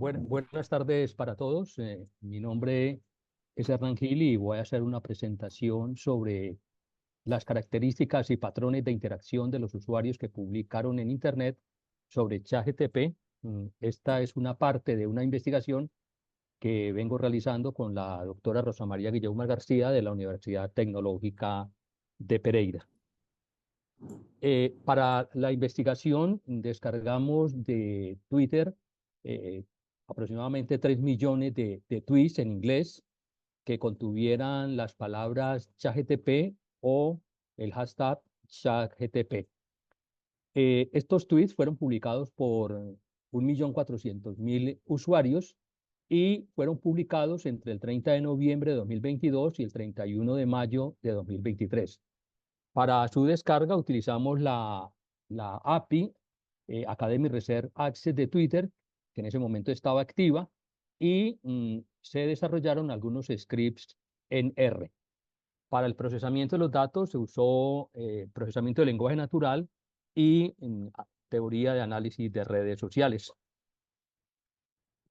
Buenas tardes para todos. Mi nombre es Hernán Gil y voy a hacer una presentación sobre las características y patrones de interacción de los usuarios que publicaron en Internet sobre ChatGPT. Esta es una parte de una investigación que vengo realizando con la doctora Rosa María Guillaume García de la Universidad Tecnológica de Pereira. Para la investigación descargamos de Twitter eh, aproximadamente 3 millones de tweets en inglés que contuvieran las palabras ChatGPT o el hashtag ChatGPT. Estos tweets fueron publicados por 1.400.000 usuarios y fueron publicados entre el 30 de noviembre de 2022 y el 31 de mayo de 2023. Para su descarga utilizamos la API Academy Research Access de Twitter, que en ese momento estaba activa, y se desarrollaron algunos scripts en R. Para el procesamiento de los datos se usó procesamiento de lenguaje natural y teoría de análisis de redes sociales.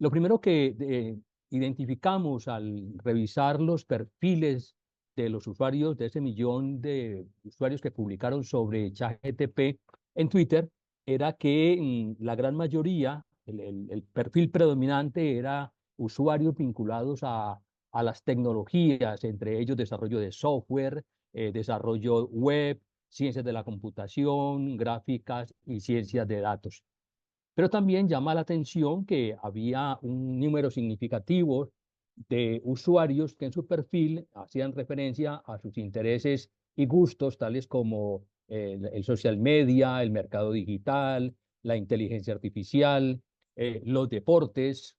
Lo primero que identificamos al revisar los perfiles de los usuarios, de ese millón de usuarios que publicaron sobre ChatGPT en Twitter, era que la gran mayoría, el perfil predominante era usuarios vinculados a las tecnologías, entre ellos desarrollo de software, desarrollo web, ciencias de la computación, gráficas y ciencias de datos. Pero también llama la atención que había un número significativo de usuarios que en su perfil hacían referencia a sus intereses y gustos, tales como el social media, el mercado digital, la inteligencia artificial, los deportes.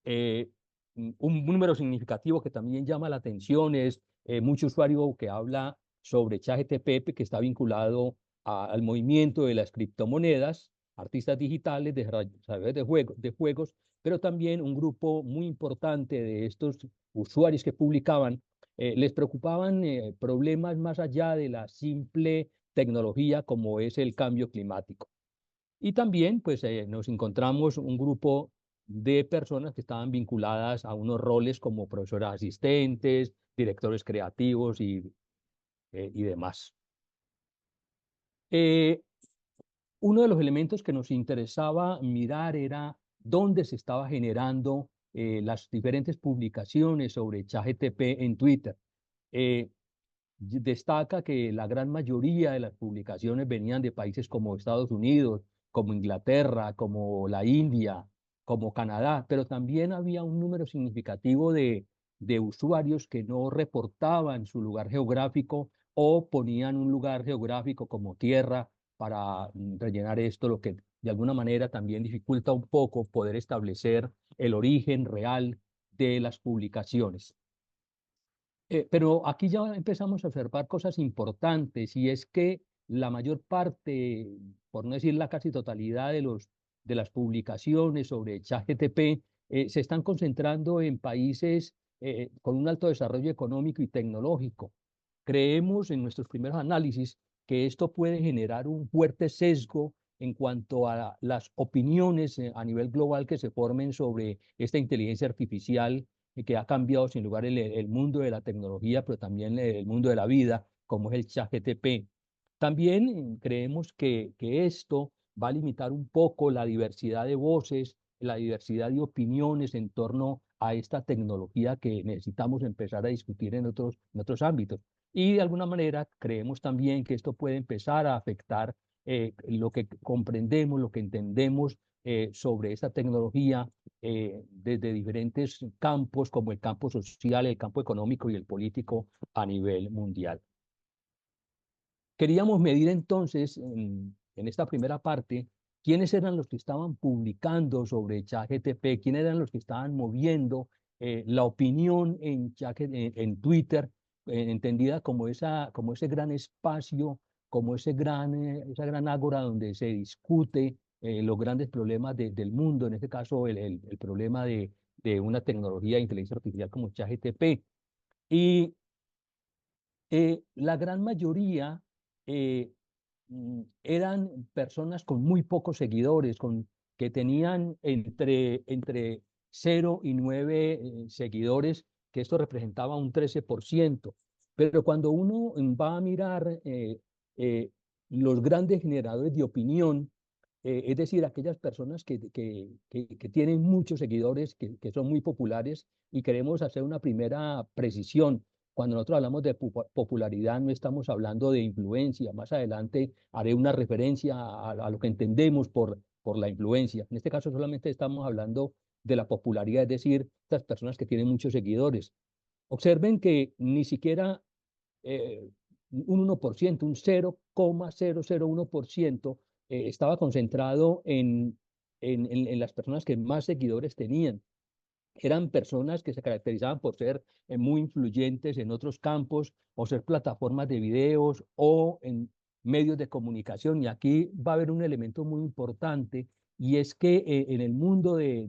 Eh, un número significativo que también llama la atención es mucho usuario que habla sobre ChatGPT, que está vinculado al movimiento de las criptomonedas, artistas digitales, desarrolladores de juegos, pero también un grupo muy importante de estos usuarios que publicaban, les preocupaban problemas más allá de la simple tecnología como es el cambio climático. Y también pues nos encontramos un grupo de personas que estaban vinculadas a unos roles como profesoras asistentes, directores creativos y demás. Eh, Uno de los elementos que nos interesaba mirar era dónde se estaba generando las diferentes publicaciones sobre ChatGPT en Twitter. Eh, Destaca que la gran mayoría de las publicaciones venían de países como Estados Unidos, como Inglaterra, como la India, como Canadá, pero también había un número significativo de usuarios que no reportaban su lugar geográfico o ponían un lugar geográfico como tierra para rellenar esto, lo que de alguna manera también dificulta un poco poder establecer el origen real de las publicaciones. Pero aquí ya empezamos a observar cosas importantes y es que la mayor parte, por no decir la casi totalidad de las publicaciones sobre ChatGPT se están concentrando en países con un alto desarrollo económico y tecnológico. Creemos en nuestros primeros análisis que esto puede generar un fuerte sesgo en cuanto a las opiniones a nivel global que se formen sobre esta inteligencia artificial que ha cambiado sin lugar el mundo de la tecnología, pero también el mundo de la vida, como es el ChatGPT. También creemos que esto va a limitar un poco la diversidad de voces, la diversidad de opiniones en torno a esta tecnología que necesitamos empezar a discutir en otros ámbitos. Y de alguna manera creemos también que esto puede empezar a afectar lo que comprendemos, lo que entendemos sobre esta tecnología desde diferentes campos, como el campo social, el campo económico y el político a nivel mundial. Queríamos medir entonces en esta primera parte quiénes eran los que estaban publicando sobre ChatGPT, quiénes eran los que estaban moviendo la opinión en Twitter, entendida como, como ese gran espacio, como esa gran ágora donde se discute los grandes problemas del mundo, en este caso el problema de una tecnología de inteligencia artificial como ChatGPT. Y la gran mayoría eran personas con muy pocos seguidores, con que tenían entre 0 y 9 seguidores, que esto representaba un 13%. Pero cuando uno va a mirar eh, los grandes generadores de opinión, es decir, aquellas personas que tienen muchos seguidores, que son muy populares, y queremos hacer una primera precisión. Cuando nosotros hablamos de popularidad, no estamos hablando de influencia. Más adelante haré una referencia a lo que entendemos por la influencia. En este caso solamente estamos hablando de la popularidad, es decir, estas personas que tienen muchos seguidores. Observen que ni siquiera un 1%, un 0,001% estaba concentrado en las personas que más seguidores tenían. Eran personas que se caracterizaban por ser muy influyentes en otros campos o ser plataformas de videos o en medios de comunicación. Y aquí va a haber un elemento muy importante, y es que en el mundo de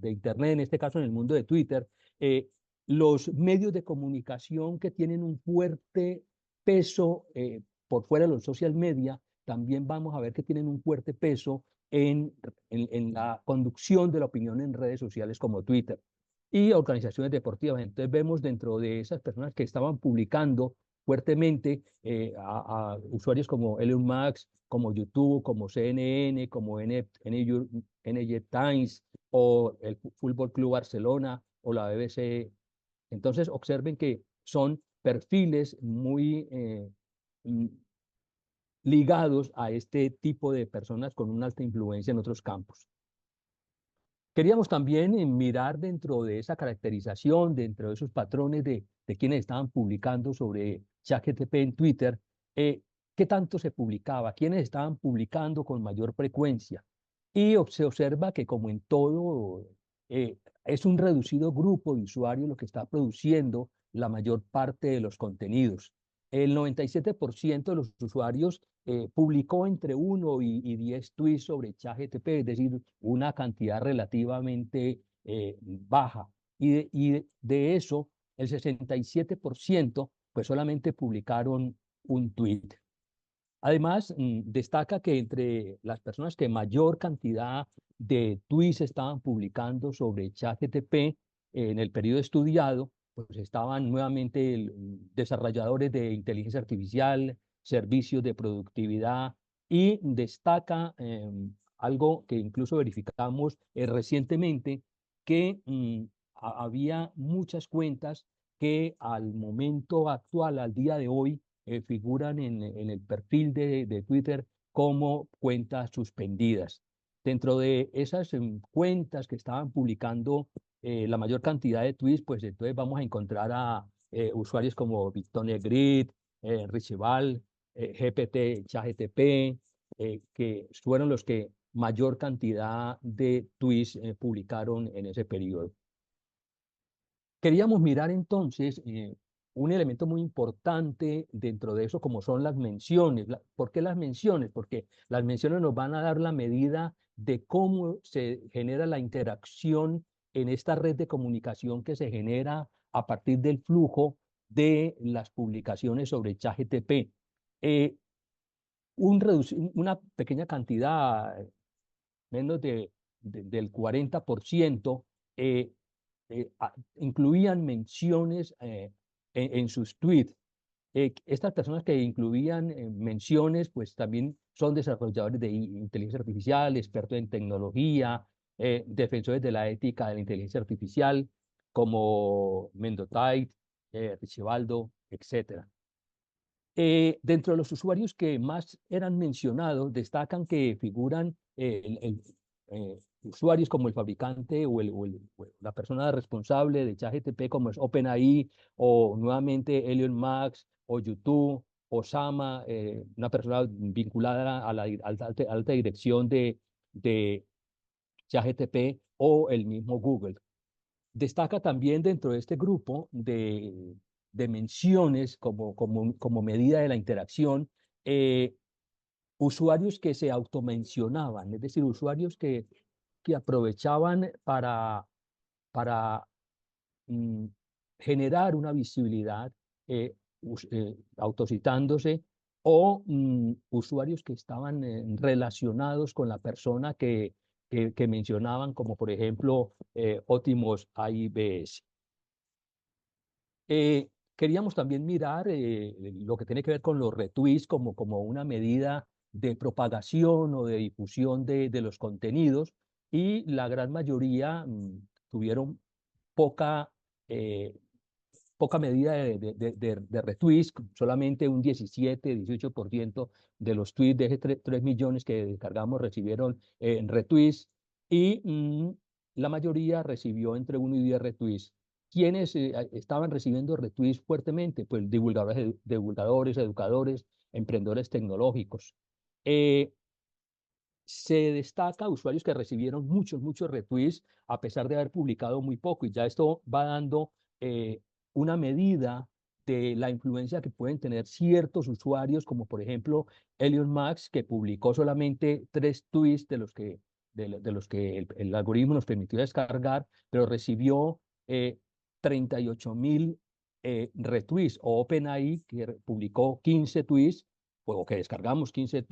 Internet, en este caso en el mundo de Twitter, eh, los medios de comunicación que tienen un fuerte peso por fuera de los social media, también vamos a ver que tienen un fuerte peso en la conducción de la opinión en redes sociales como Twitter y organizaciones deportivas. Entonces vemos dentro de esas personas que estaban publicando fuertemente a usuarios como Elon Musk, como YouTube, como CNN, como NY Times o el Fútbol Club Barcelona o la BBC. Entonces observen que son perfiles muy ligados a este tipo de personas con una alta influencia en otros campos. Queríamos también mirar dentro de esa caracterización, dentro de esos patrones de quienes estaban publicando sobre ChatGPT en Twitter, eh, qué tanto se publicaba, quiénes estaban publicando con mayor frecuencia. Y se observa que, como en todo, es un reducido grupo de usuarios lo que está produciendo la mayor parte de los contenidos. El 97% de los usuarios publicó entre 1 y 10 tweets sobre ChatGPT, es decir, una cantidad relativamente baja. Y de eso, el 67% pues solamente publicaron un tweet. Además, destaca que entre las personas que mayor cantidad de tweets estaban publicando sobre ChatGPT en el periodo estudiado, pues estaban nuevamente desarrolladores de inteligencia artificial, servicios de productividad, y destaca algo que incluso verificamos recientemente, que había muchas cuentas que al momento actual, al día de hoy, figuran en el perfil de Twitter como cuentas suspendidas. Dentro de esas cuentas que estaban publicando la mayor cantidad de tweets, pues entonces vamos a encontrar a usuarios como Victoria Grid, Richival, GPT, ChatGPT, que fueron los que mayor cantidad de tweets publicaron en ese periodo. Queríamos mirar entonces un elemento muy importante dentro de eso, como son las menciones. ¿Por qué las menciones? Porque las menciones nos van a dar la medida de cómo se genera la interacción en esta red de comunicación que se genera a partir del flujo de las publicaciones sobre ChatGPT. Eh, una pequeña cantidad, menos del 40%, incluían menciones en sus tweets. Estas personas que incluían menciones, pues también son desarrolladores de inteligencia artificial, expertos en tecnología, defensores de la ética de la inteligencia artificial, como Mendotait, Richivaldo, etcétera. Dentro de los usuarios que más eran mencionados, destacan que figuran usuarios como el fabricante o la persona responsable de ChatGPT, como es OpenAI, o nuevamente Elon Musk, o YouTube, o Sama, una persona vinculada a la alta dirección de ChatGPT, o el mismo Google. Destaca también dentro de este grupo de menciones como medida de la interacción, eh, usuarios que se automencionaban, es decir, usuarios que aprovechaban para mm, generar una visibilidad, autocitándose o usuarios que estaban relacionados con la persona que mencionaban, como por ejemplo Ótimos AIBS. Queríamos también mirar lo que tiene que ver con los retweets como una medida de propagación o de difusión de los contenidos, y la gran mayoría tuvieron poca, eh, poca medida de retweets. Solamente un 17-18% de los tweets de 3 millones que descargamos recibieron retweets, y la mayoría recibió entre 1 y 10 retweets. ¿Quiénes estaban recibiendo retweets fuertemente? Pues divulgadores, educadores, emprendedores tecnológicos. Eh, Se destaca usuarios que recibieron muchos retweets a pesar de haber publicado muy poco, y ya esto va dando eh, una medida de la influencia que pueden tener ciertos usuarios, como por ejemplo Elon Musk, que publicó solamente 3 tweets de los que el algoritmo nos permitió descargar, pero recibió 38.000 retweets, o OpenAI, que publicó 15 tweets, o que descargamos 15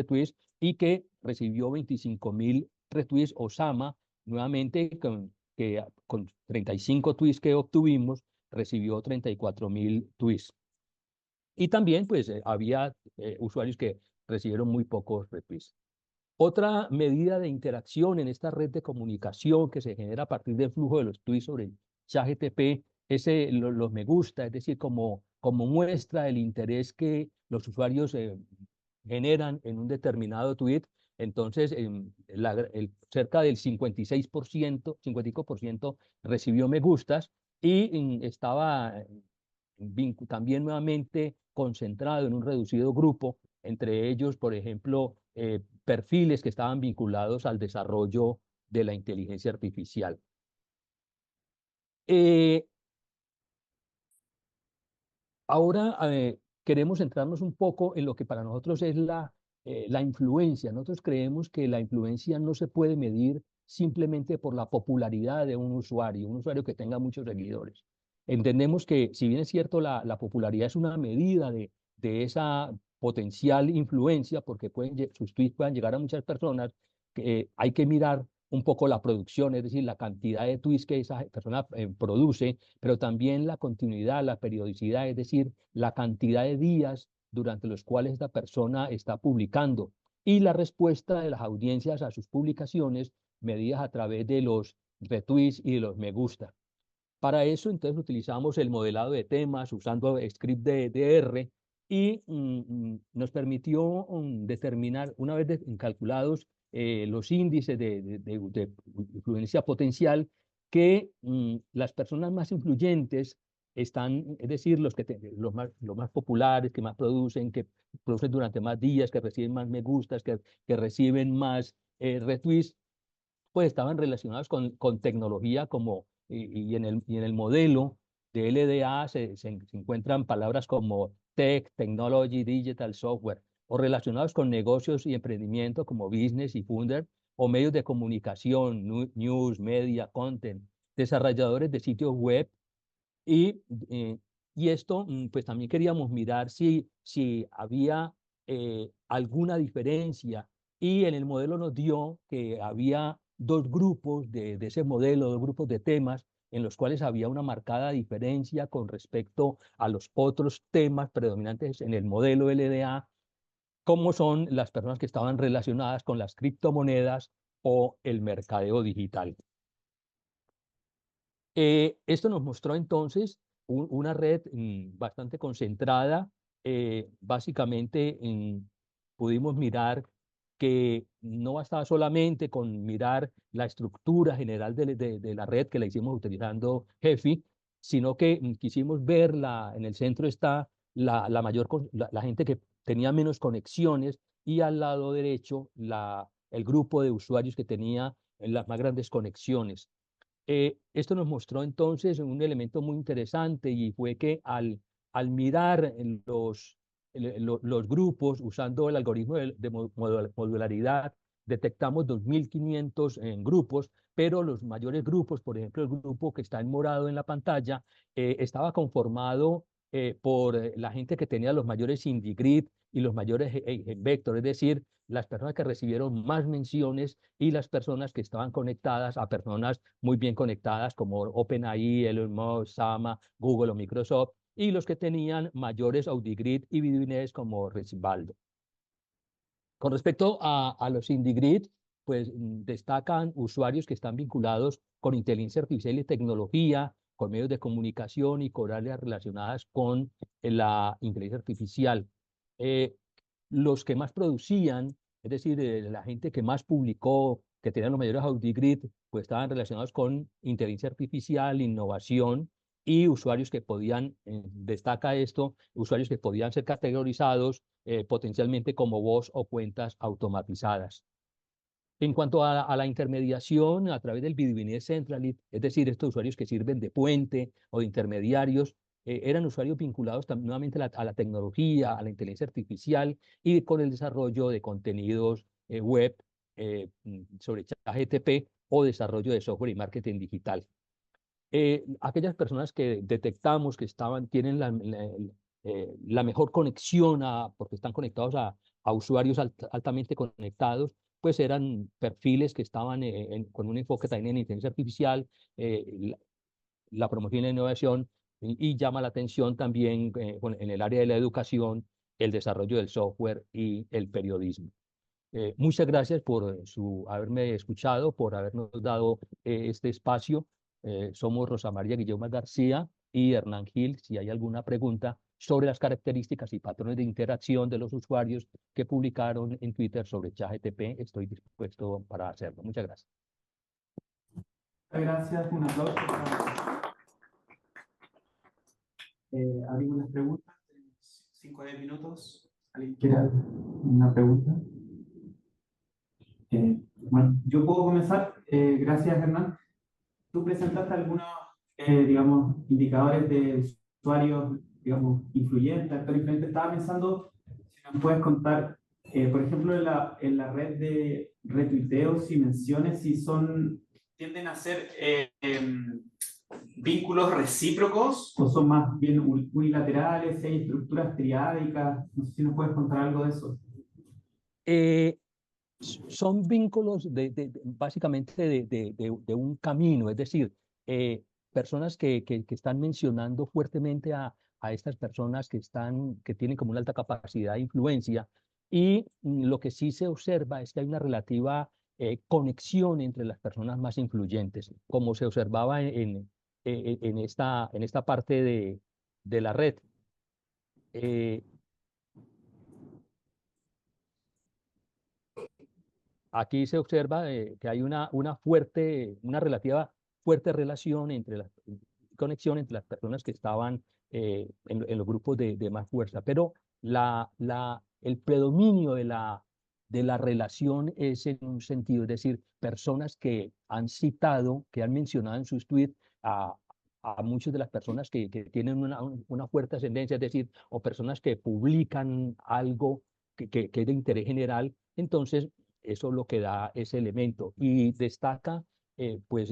tweets, y que recibió 25.000 retweets. Osama, nuevamente, con 35 tweets que obtuvimos, recibió 34.000 tweets. Y también, pues, había usuarios que recibieron muy pocos retweets. Otra medida de interacción en esta red de comunicación que se genera a partir del flujo de los tweets sobre ChatGPT es los me gusta, es decir, como muestra el interés que los usuarios generan en un determinado tweet. Entonces, cerca del 56%, 55% recibió me gustas, y estaba también nuevamente concentrado en un reducido grupo, entre ellos, por ejemplo, perfiles que estaban vinculados al desarrollo de la inteligencia artificial. Eh, Ahora queremos centrarnos un poco en lo que para nosotros es la influencia. Nosotros creemos que la influencia no se puede medir simplemente por la popularidad de un usuario que tenga muchos seguidores. Entendemos que, si bien es cierto, la popularidad es una medida de esa potencial influencia, porque sus tweets puedan llegar a muchas personas, que hay que mirar un poco la producción, es decir, la cantidad de tweets que esa persona produce, pero también la continuidad, la periodicidad, es decir, la cantidad de días durante los cuales esta persona está publicando, y la respuesta de las audiencias a sus publicaciones, medidas a través de los retweets y de los me gusta. Para eso, entonces, utilizamos el modelado de temas usando script de R, y nos permitió determinar, una vez calculados los índices de influencia potencial, que las personas más influyentes están, es decir, los más populares, que más producen, que producen durante más días, que reciben más me gustas, que reciben más retweets, pues estaban relacionados con tecnología, y en el modelo de LDA se encuentran palabras como tech, technology, digital, software, o relacionados con negocios y emprendimiento como business y funder, o medios de comunicación, news, media, content, desarrolladores de sitios web, y, eh, y esto, pues también queríamos mirar si había alguna diferencia, y en el modelo nos dio que había 2 grupos de ese modelo, 2 grupos de temas en los cuales había una marcada diferencia con respecto a los otros temas predominantes en el modelo LDA, como son las personas que estaban relacionadas con las criptomonedas o el mercadeo digital. Esto nos mostró entonces una red bastante concentrada. Básicamente pudimos mirar que no bastaba solamente con mirar la estructura general de la red, que la hicimos utilizando Gephi, sino que quisimos verla. En el centro está la gente que tenía menos conexiones, y al lado derecho el grupo de usuarios que tenía las más grandes conexiones. Esto nos mostró entonces un elemento muy interesante, y fue que al mirar en los grupos usando el algoritmo de modularidad, detectamos 2.500 en grupos, pero los mayores grupos, por ejemplo, el grupo que está en morado en la pantalla, estaba conformado por la gente que tenía los mayores IndieGrid y los mayores Vector, es decir, las personas que recibieron más menciones y las personas que estaban conectadas a personas muy bien conectadas como OpenAI, Elon Musk, Sama, Google o Microsoft, y los que tenían mayores AudiGrid y VideoInés como Resbaldo. Con respecto a los IndieGrid, pues destacan usuarios que están vinculados con inteligencia artificial y tecnología, con medios de comunicación y con áreas relacionadas con la inteligencia artificial. Eh, los que más producían, es decir, la gente que más publicó, que tenían los mayores AudiGrid, pues estaban relacionados con inteligencia artificial, innovación y usuarios que podían, destaca esto, usuarios que podían ser categorizados potencialmente como voz o cuentas automatizadas. En cuanto a la intermediación a través del BitVine Central, es decir, estos usuarios que sirven de puente o de intermediarios, eran usuarios vinculados nuevamente a la tecnología, a la inteligencia artificial y con el desarrollo de contenidos web sobre ChatGPT o desarrollo de software y marketing digital. Aquellas personas que detectamos que tienen la mejor conexión porque están conectados a usuarios altamente conectados, pues eran perfiles que estaban con un enfoque también en inteligencia artificial, la promoción y la innovación, y llama la atención también en el área de la educación, el desarrollo del software y el periodismo. Muchas gracias por haberme escuchado, por habernos dado este espacio. Somos Rosa María Guillermo García y Hernán Gil. Si hay alguna pregunta sobre las características y patrones de interacción de los usuarios que publicaron en Twitter sobre ChatGPT, estoy dispuesto para hacerlo. Muchas gracias. Gracias, un aplauso. Abrimos las preguntas. 5 o 10 minutos. ¿Alguien quiere una pregunta? Bueno, yo puedo comenzar. Gracias, Hernán. Tú presentaste algunos, digamos, indicadores de usuarios, digamos, influyentes, actores influyentes. Estaba pensando, si nos puedes contar, por ejemplo, en la red de retuiteos y menciones, si tienden a ser vínculos recíprocos o son más bien unilaterales, si hay estructuras triádicas. No sé si nos puedes contar algo de eso. Son vínculos básicamente de un camino, es decir, personas que están mencionando fuertemente a estas personas que tienen como una alta capacidad de influencia, y lo que sí se observa es que hay una relativa conexión entre las personas más influyentes, como se observaba en esta parte de la red. Aquí se observa que hay una relativa fuerte relación conexión entre las personas que estaban en los grupos de más fuerza, pero el predominio de la relación es en un sentido, es decir, personas que han citado, que han mencionado en sus tweets a muchas de las personas que tienen una fuerte ascendencia, es decir, o personas que publican algo que es de interés general. Entonces eso es lo que da ese elemento, y destaca pues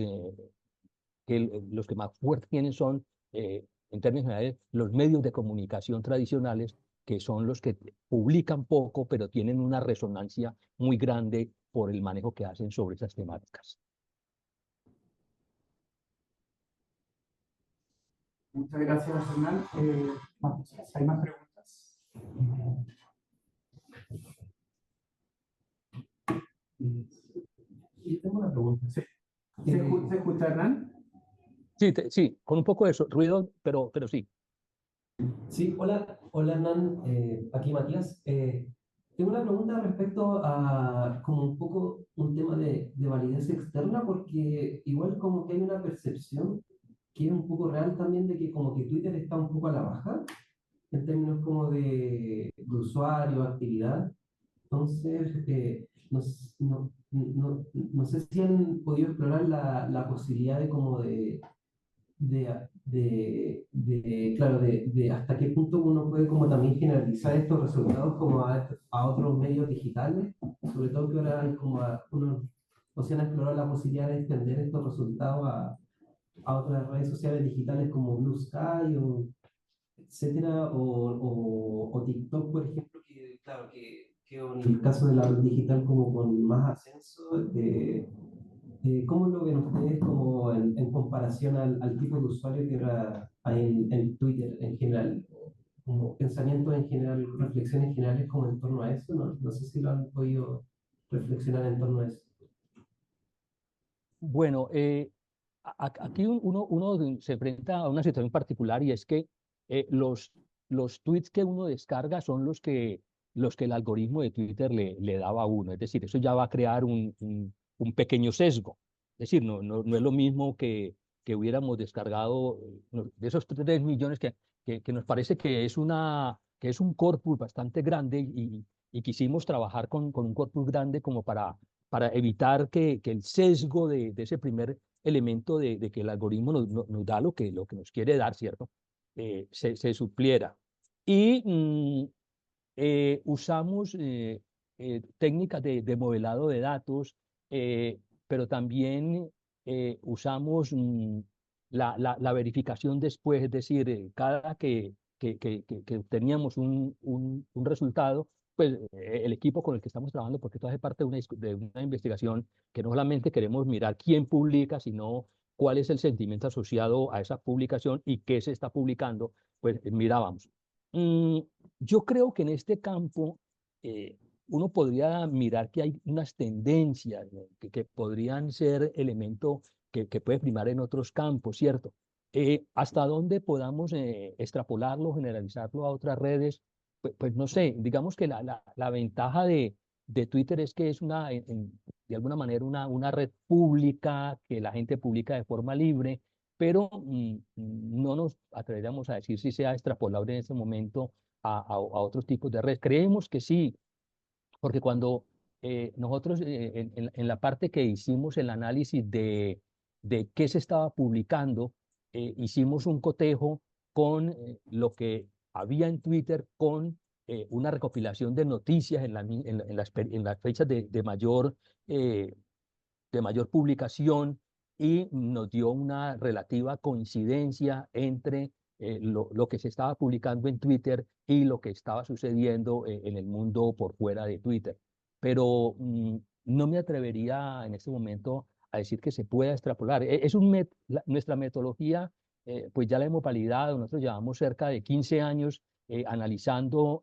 que los que más fuerte tienen son, en términos generales, los medios de comunicación tradicionales, que son los que publican poco, pero tienen una resonancia muy grande por el manejo que hacen sobre esas temáticas. Muchas gracias, Hernán. ¿Hay más preguntas? Y tengo una pregunta. Sí. ¿Se escucha, Hernán? Sí, sí, con un poco de ruido, pero sí. Sí, hola, hola Hernán, aquí Matías. Tengo una pregunta respecto a como un poco un tema de validez externa, porque igual como que hay una percepción que es un poco real también de que como que Twitter está un poco a la baja en términos como de usuario, actividad. Entonces, no sé si han podido explorar la posibilidad de como claro, de hasta qué punto uno puede como también generalizar estos resultados como a otros medios digitales, sobre todo que ahora hay como o se han explorado la posibilidad de extender estos resultados a otras redes sociales digitales como Blue Sky etcétera, o TikTok, por ejemplo, que claro, que en el caso de la red digital como con más ascenso, ¿cómo lo ven ustedes como en comparación al tipo de usuario que hay en Twitter en general? Como pensamientos en general, reflexiones generales como en torno a eso, ¿no? No sé si lo han podido reflexionar en torno a eso. Bueno, aquí uno se enfrenta a una situación particular y es que los tweets que uno descarga son los que el algoritmo de Twitter le daba a uno. Es decir, eso ya va a crear un pequeño sesgo. Es decir, no es lo mismo que hubiéramos descargado de esos 3 millones que nos parece que es un corpus bastante grande y quisimos trabajar con un corpus grande como para evitar que el sesgo de ese primer elemento de que el algoritmo nos da lo que nos quiere dar, ¿cierto? Se supliera. Y usamos técnicas de modelado de datos, pero también usamos la verificación después, es decir, cada que teníamos un resultado, pues el equipo con el que estamos trabajando, porque esto hace parte de una investigación que no solamente queremos mirar quién publica, sino cuál es el sentimiento asociado a esa publicación y qué se está publicando, pues mirábamos. Mm, yo creo que en este campo uno podría mirar que hay unas tendencias, ¿no? que podrían ser elementos que puede primar en otros campos, ¿cierto? ¿Hasta dónde podamos extrapolarlo, generalizarlo a otras redes? Pues no sé, digamos que la ventaja de Twitter es que es de alguna manera una red pública, que la gente publica de forma libre, pero no nos atreveríamos a decir si sea extrapolable en este momento a otros tipos de redes. Creemos que sí, porque cuando nosotros en la parte que hicimos el análisis de qué se estaba publicando, hicimos un cotejo con lo que había en Twitter con una recopilación de noticias en las fechas eh, de mayor publicación y nos dio una relativa coincidencia entre lo que se estaba publicando en Twitter y lo que estaba sucediendo en el mundo por fuera de Twitter. Pero no me atrevería en este momento a decir que se pueda extrapolar. Nuestra metodología, pues ya la hemos validado, nosotros llevamos cerca de 15 años analizando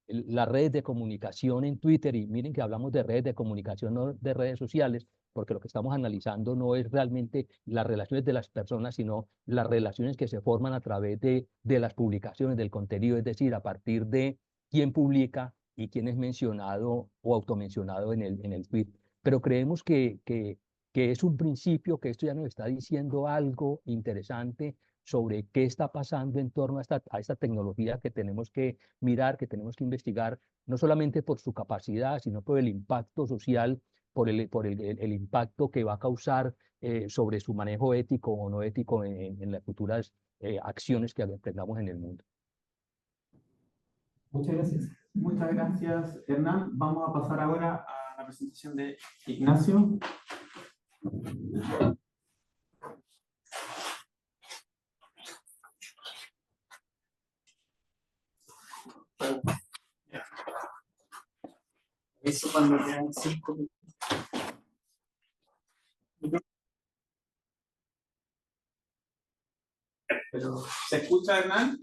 las redes de comunicación en Twitter y miren que hablamos de redes de comunicación, no de redes sociales, porque lo que estamos analizando no es realmente las relaciones de las personas, sino las relaciones que se forman a través de las publicaciones, del contenido, es decir, a partir de quién publica y quién es mencionado o automencionado en el tweet. Pero creemos que es un principio, que esto ya nos está diciendo algo interesante sobre qué está pasando en torno a esta tecnología que tenemos que mirar, que tenemos que investigar, no solamente por su capacidad, sino por el impacto social, por el impacto que va a causar sobre su manejo ético o no ético en las futuras acciones que emprendamos en el mundo. Muchas gracias. Muchas gracias, Hernán. Vamos a pasar ahora a la presentación de Ignacio. Eso cuando quedan 5 minutos. Pero, ¿se escucha, Hernán?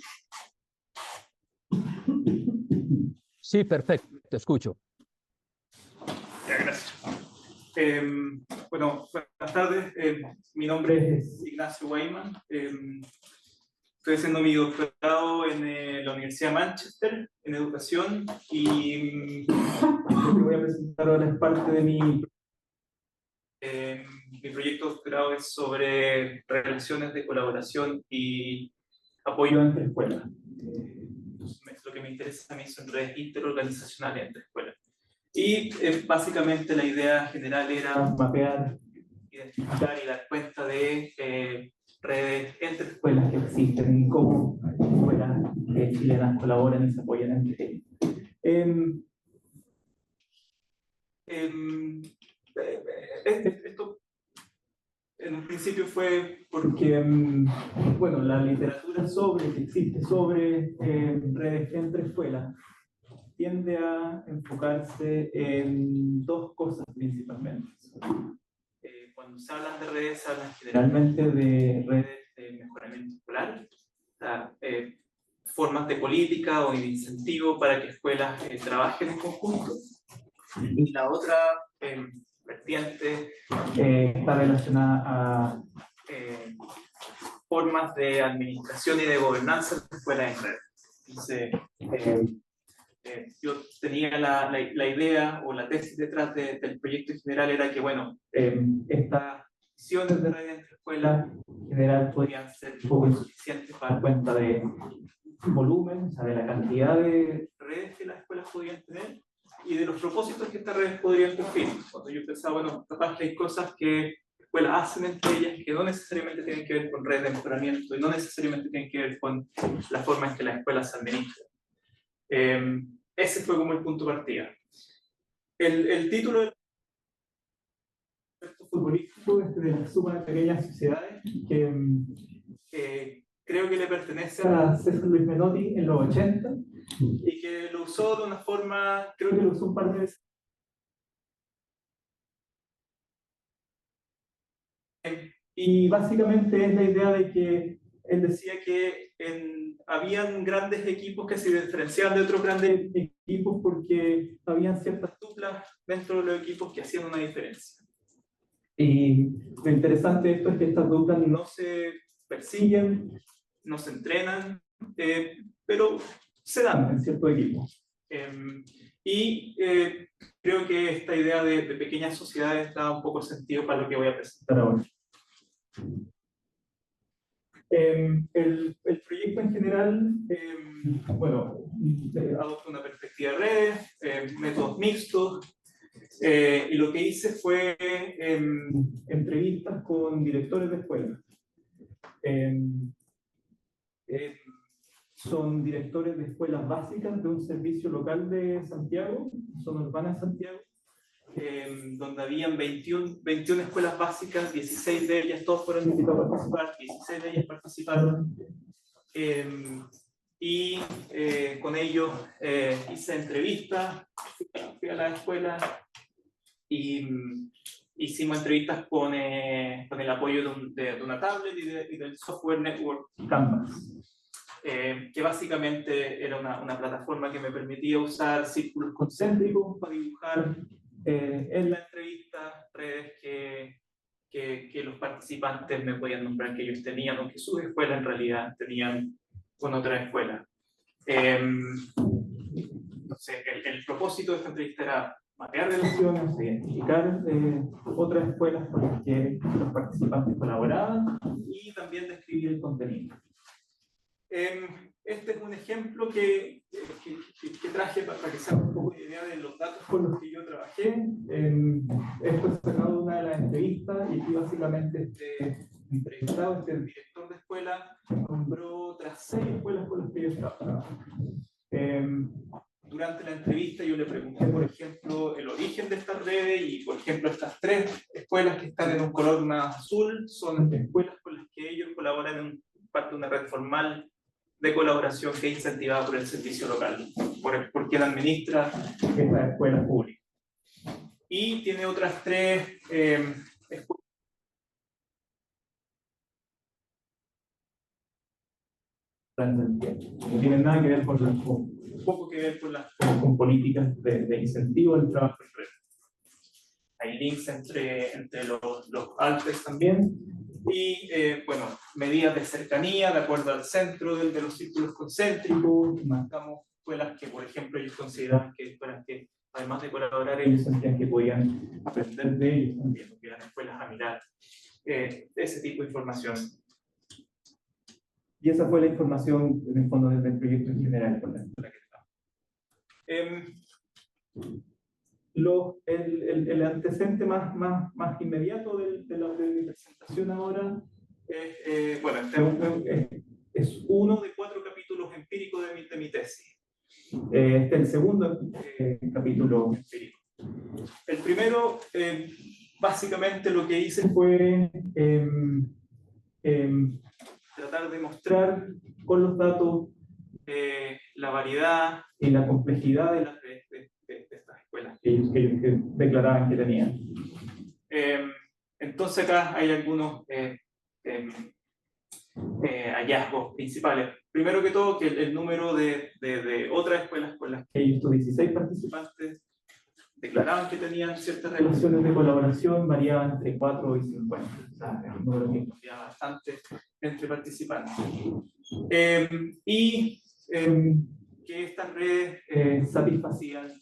Sí, perfecto, te escucho. Ya, gracias. Bueno, buenas tardes. Mi nombre es Ignacio Weyman. Estoy haciendo mi doctorado en la Universidad de Manchester en educación y lo que voy a presentar ahora es parte de mi proyecto de doctorado es sobre relaciones de colaboración y apoyo entre escuelas. Lo que me interesa a mí son redes interorganizacionales entre escuelas. Y básicamente la idea general era mapear, identificar y dar cuenta de redes entre escuelas que existen y cómo escuelas chilenas colaboran y se apoyan entre ellas. en un principio fue porque, bueno, la literatura que existe sobre redes entre escuelas tiende a enfocarse en dos cosas principalmente. Cuando se hablan de redes, se hablan generalmente de redes de mejoramiento escolar, o sea, formas de política o de incentivo para que escuelas trabajen en conjunto. Y la otra vertiente está relacionada a formas de administración y de gobernanza de escuelas en red. Entonces, yo tenía la idea o la tesis detrás del proyecto en general era que, bueno, estas visiones de red entre escuelas en general podrían ser un poco insuficientes para dar cuenta de volumen, o sea, de la cantidad de redes que las escuelas podrían tener y de los propósitos que estas redes podrían cumplir. Cuando yo pensaba, bueno, capaz que hay cosas que escuelas hacen entre ellas que no necesariamente tienen que ver con redes de mejoramiento y no necesariamente tienen que ver con la forma en que las escuelas se administran. Ese fue como el punto de partida. El título del proyecto futbolístico es de las súper pequeñas sociedades que creo que le pertenece a César Luis Menotti en los 80 y que lo usó de una forma, creo que lo usó un par de veces. Y básicamente es la idea de que él decía que habían grandes equipos que se diferenciaban de otros grandes equipos porque habían ciertas duplas dentro de los equipos que hacían una diferencia. Y lo interesante de esto es que estas duplas no se persiguen, no se entrenan, pero se dan en ciertos equipos. Creo que esta idea de pequeñas sociedades da un poco sentido para lo que voy a presentar ahora. El proyecto en general, bueno, adopta una perspectiva de redes, métodos mixtos, y lo que hice fue entrevistas con directores de escuelas. Son directores de escuelas básicas de un servicio local de Santiago, zona urbana de Santiago, donde habían 21 escuelas básicas, 16 de ellas, todos fueron invitados a participar, 16 de ellas participaron, con ellos hice entrevistas, fui a la escuela y hicimos entrevistas con el apoyo de una tablet y del software network Canvas. Que básicamente era una plataforma que me permitía usar círculos concéntricos para dibujar en la entrevista redes que los participantes me podían nombrar que ellos tenían o que sus escuelas en realidad tenían con otras escuelas. Entonces, el propósito de esta entrevista era mapear relaciones, identificar otras escuelas con las que los participantes colaboraban y también describir el contenido. Este es un ejemplo que traje para que se hagan un poco de idea de los datos con los que yo trabajé. Esto es sacado de una de las entrevistas y aquí básicamente este entrevistado, este director de escuela, nombró otras 6 escuelas con las que yo trabajaba. Durante la entrevista yo le pregunté, por ejemplo, el origen de estas redes y, por ejemplo, estas 3 escuelas que están en un color más azul son escuelas con las que ellos colaboran en parte de una red formal de colaboración que es incentivada por el servicio local, por quien administra estas escuelas públicas. Y tiene otras 3 escuelas. No tienen nada que ver poco que ver con políticas de incentivo del trabajo en red. Hay links entre los Alpes también. Y, bueno, medidas de cercanía de acuerdo al centro de los círculos concéntricos. Marcamos escuelas que, por ejemplo, ellos consideraban que escuelas que, además de colaborar, ellos sentían que podían aprender de ellos también, porque eran escuelas a mirar. Ese tipo de información. Y esa fue la información, en el fondo, del proyecto en general con la escuela que estaba. El antecedente más inmediato de mi presentación ahora es, bueno, es uno de 4 capítulos empíricos de mi tesis. Este es el segundo capítulo empírico. El primero básicamente lo que hice fue tratar de mostrar con los datos la variedad y la complejidad de las redes de estas escuelas que ellos declaraban que tenían. Entonces acá hay algunos hallazgos principales. Primero que todo, que el número de otras escuelas con las que estos 16 participantes declaraban que tenían ciertas relaciones de colaboración variaban entre 4 y 50. O sea, es un número que cambiaba bastante entre participantes. Que estas redes satisfacían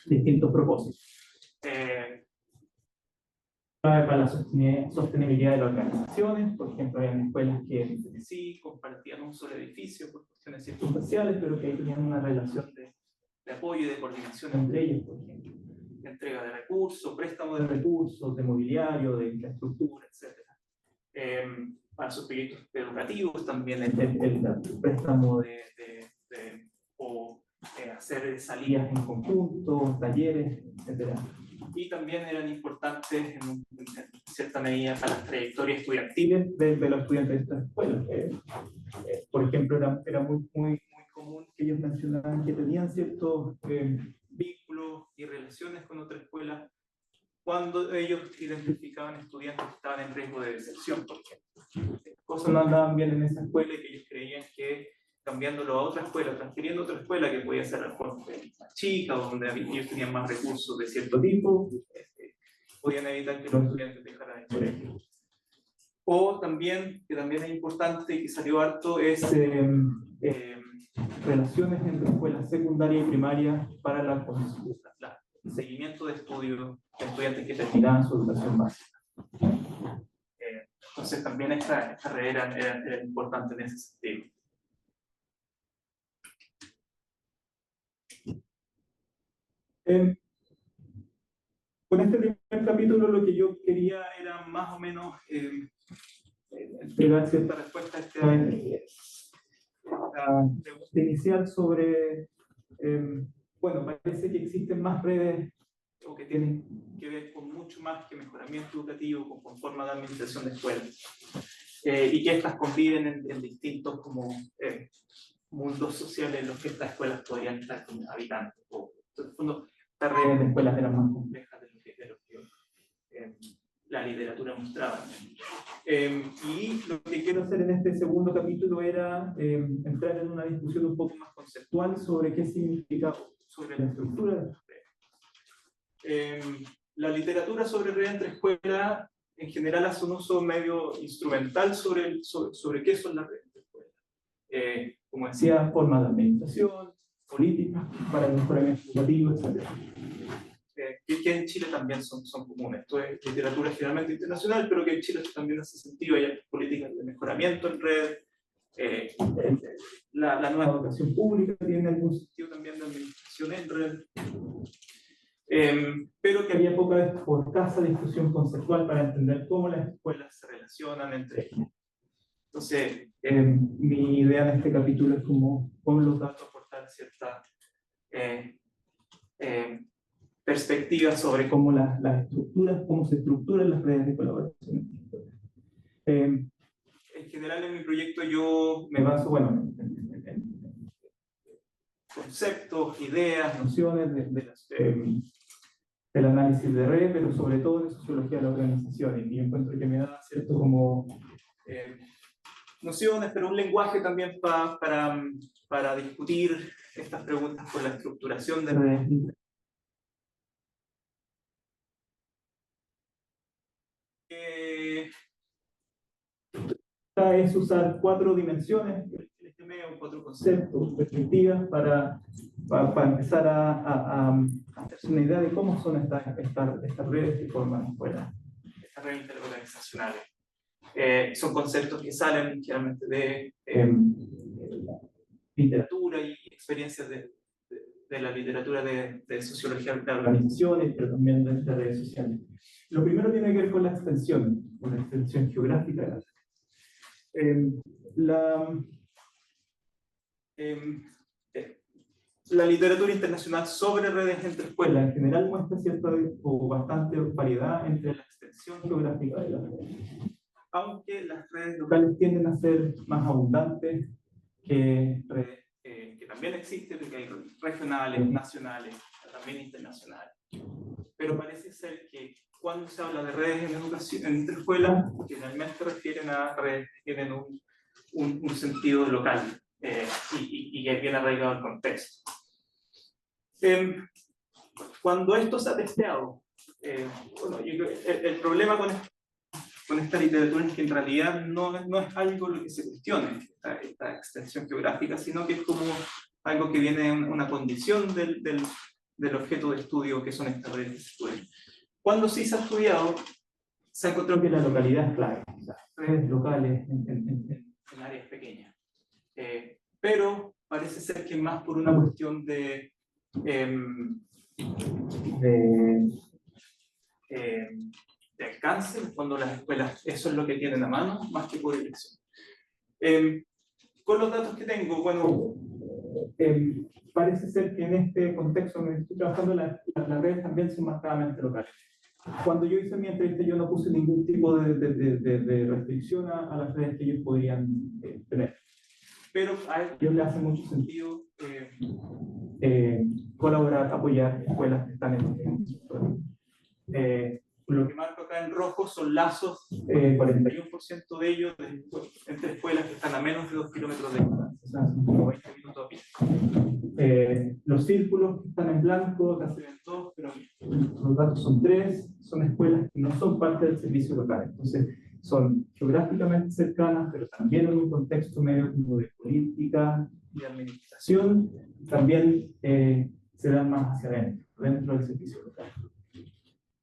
distintos propósitos. Para la sostenibilidad de las organizaciones, por ejemplo, había escuelas que sí compartían un solo edificio por cuestiones circunstanciales, pero que ahí tenían una relación de apoyo y de coordinación entre ellos, por ejemplo. Entrega de recursos, préstamo de recursos, de mobiliario, de infraestructura, etc. Para sus proyectos educativos también el préstamo o hacer salidas en conjunto, talleres, etc. Y también eran importantes en cierta medida para las trayectorias estudiantiles de los estudiantes de estas escuelas. Por ejemplo, era muy común que ellos mencionaban que tenían ciertos vínculos y relaciones con otras escuelas cuando ellos identificaban estudiantes que estaban en riesgo de deserción, por ejemplo. Cosas no andaban bien en esa escuela y que ellos creían que cambiándolo a otra escuela, transfiriendo a otra escuela que podía ser más chica o donde ellos tenían más recursos de cierto tipo, podían evitar que los estudiantes dejaran el colegio. O también, que también es importante y que salió harto, es relaciones entre escuelas secundarias y primarias para el seguimiento de estudios de estudiantes que terminaban su educación básica. Entonces también esta red era importante en ese sentido. Con este primer capítulo lo que yo quería era más o menos entregar cierta respuesta a esta pregunta inicial sobre, bueno, parece que existen más redes o que tienen que ver con mucho más que mejoramiento educativo, con forma de administración de escuelas, y que estas conviven en distintos como mundos sociales en los que estas escuelas podrían estar habitando. En el fondo, estas redes de escuelas eran más complejas de lo que la literatura mostraba. Y lo que quiero hacer en este segundo capítulo era entrar en una discusión un poco más conceptual sobre qué significa, sobre la estructura de las redes. La literatura sobre redes entre escuelas en general hace un uso medio instrumental sobre qué son las redes entre escuelas. Como decía, formas de administración, políticas para el mejoramiento educativo, etc. Que en Chile también son comunes. Esto es literatura generalmente internacional, pero que en Chile también hace sentido. Hay políticas de mejoramiento en red. La nueva educación pública tiene algún sentido también de administración en red. Pero que había poca o escasa discusión conceptual para entender cómo las escuelas se relacionan entre ellas. Entonces, mi idea en este capítulo es cómo con los datos aportar cierta perspectiva sobre cómo las estructuras, cómo se estructuran las redes de colaboración. En general, en mi proyecto yo me baso, bueno, en conceptos, ideas, nociones del análisis de red, pero sobre todo en sociología de la organización, y encuentro que me da cierto como nociones, pero un lenguaje también para discutir estas preguntas por la estructuración de redes. Es usar 4 dimensiones, o 4 conceptos, perspectivas, para empezar a hacerse una idea de cómo son estas redes que forman escuelas, estas redes interorganizacionales. Son conceptos que salen generalmente de literatura y experiencias de la literatura de sociología de organizaciones, pero también de redes sociales. Lo primero tiene que ver con la extensión geográfica de la red. la literatura internacional sobre redes entre escuelas en general muestra cierta o bastante variedad entre la extensión geográfica de las redes, aunque las redes locales tienden a ser más abundantes que redes que también existen, porque hay regionales, nacionales, también internacionales. Pero parece ser que cuando se habla de redes en educación, en interescuelas, generalmente refieren a redes que tienen un sentido local y que bien arraigado el contexto. Cuando esto se ha testeado, bueno, el problema con esta literatura es que en realidad no es algo lo que se cuestione, esta extensión geográfica, sino que es como algo que viene en una condición del objeto de estudio que son estas redes de estudio. Cuando sí se ha estudiado, se ha encontrado que la localidad es clave, las redes locales en áreas pequeñas. Pero parece ser que más por una cuestión de alcance, cuando las escuelas eso es lo que tienen a mano, más que por elección. Con los datos que tengo, bueno, parece ser que en este contexto donde estoy trabajando, las redes también son marcadamente locales. Cuando yo hice mi entrevista, yo no puse ningún tipo de restricción a las redes que ellos podrían tener. Pero a ellos les hace mucho sentido colaborar, apoyar escuelas que están en sector. Lo que marco acá en rojo son lazos, 41% de ellos entre escuelas que están a menos de 2 kilómetros de distancia, o sea, son como 20 minutos a pie. Los círculos que están en blanco, acá se ven 2, pero los datos son 3, son escuelas que no son parte del servicio local, entonces son geográficamente cercanas, pero también en un contexto medio como de política y administración, también se dan más hacia adentro, dentro del servicio local.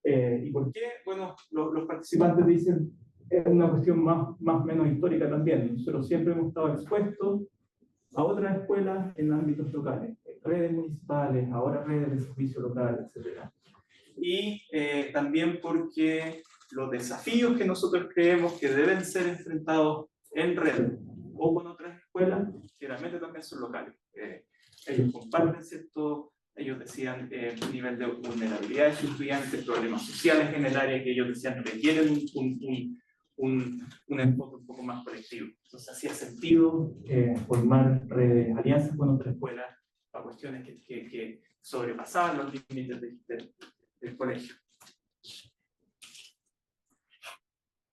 ¿Y por qué? Bueno, los participantes dicen es una cuestión más o menos histórica también. Nosotros siempre hemos estado expuestos a otras escuelas en ámbitos locales, redes municipales, ahora redes de servicio local, etc. Y también porque los desafíos que nosotros creemos que deben ser enfrentados en red o con otras escuelas, generalmente también son locales. Ellos comparten cierto. Ellos decían un nivel de vulnerabilidad de sus estudiantes, problemas sociales en el área que ellos decían requieren un enfoque un poco más colectivo. Entonces hacía sentido formar alianzas con otras escuelas a cuestiones que sobrepasaban los límites del colegio.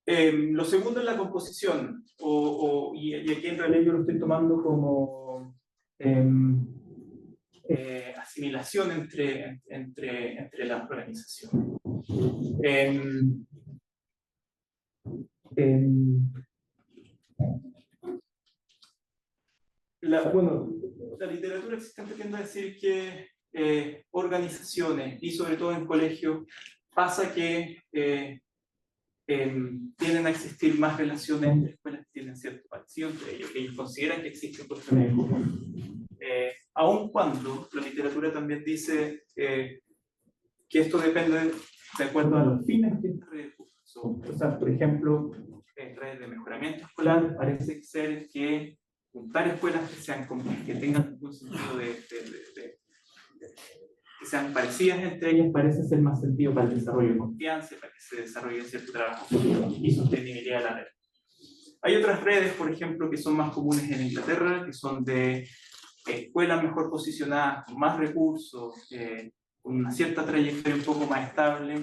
Lo segundo es la composición, y aquí en realidad yo lo estoy tomando como asimilación entre las organizaciones. La literatura existente tiende a decir que organizaciones, y sobre todo en colegios, pasa que tienden a existir más relaciones entre escuelas que tienen cierto parecido entre ellos, que ellos consideran que existen cuestiones en común. Aun cuando la literatura también dice que esto depende de acuerdo a los fines que esta red puso. O sea, por ejemplo, en redes de mejoramiento escolar parece ser que juntar escuelas que tengan un sentido que sean parecidas entre ellas parece ser más sentido para el desarrollo de confianza, para que se desarrolle cierto trabajo y sostenibilidad de la red. Hay otras redes, por ejemplo, que son más comunes en Inglaterra, que son de escuelas mejor posicionadas, con más recursos, con una cierta trayectoria un poco más estable,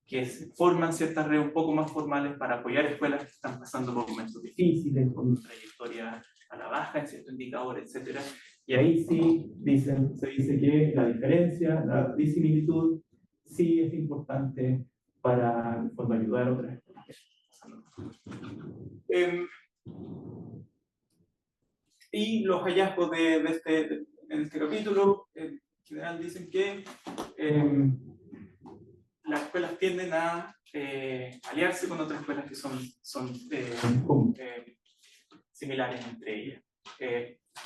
que forman ciertas redes un poco más formales para apoyar escuelas que están pasando por momentos difíciles, con una trayectoria a la baja en ciertos indicadores, etc. Y ahí sí se dice que la diferencia, la disimilitud, sí es importante para ayudar a otras escuelas. Y los hallazgos en este capítulo en general dicen que las escuelas tienden a aliarse con otras escuelas que son similares entre ellas.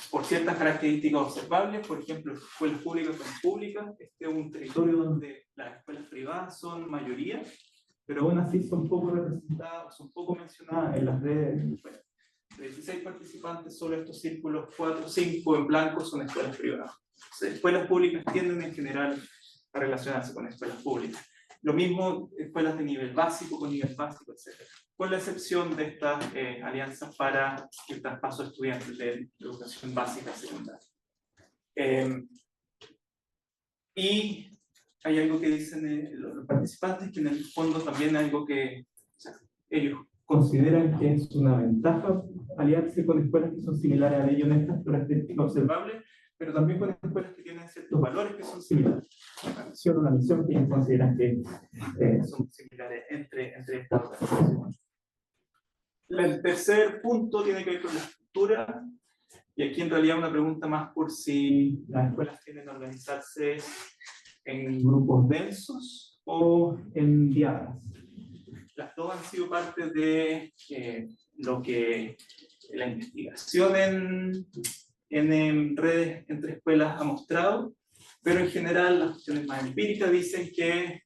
Por ciertas características observables, por ejemplo, escuelas públicas son públicas, este es un territorio donde las escuelas privadas son mayoría, pero aún así son poco representadas, son poco mencionadas en las redes. De 16 participantes, solo estos círculos 4 o 5 en blanco son escuelas privadas. Entonces, escuelas públicas tienden en general a relacionarse con escuelas públicas. Lo mismo escuelas de nivel básico con nivel básico, etc. Con la excepción de estas alianzas para el traspaso de estudiantes de educación básica secundaria. Y hay algo que dicen los participantes, que en el fondo también hay algo que, o sea, ellos consideran que es una ventaja aliarse con escuelas que son similares a ellos en estas características observables, pero también con escuelas que tienen ciertos valores que son similares. Una misión que ellos consideran que son similares entre estas organizaciones. El tercer punto tiene que ver con la estructura, y aquí en realidad una pregunta más por si las escuelas tienden a organizarse en grupos densos o en diadas. Las dos han sido parte de lo que la investigación en redes entre escuelas ha mostrado, pero en general las cuestiones más empíricas dicen que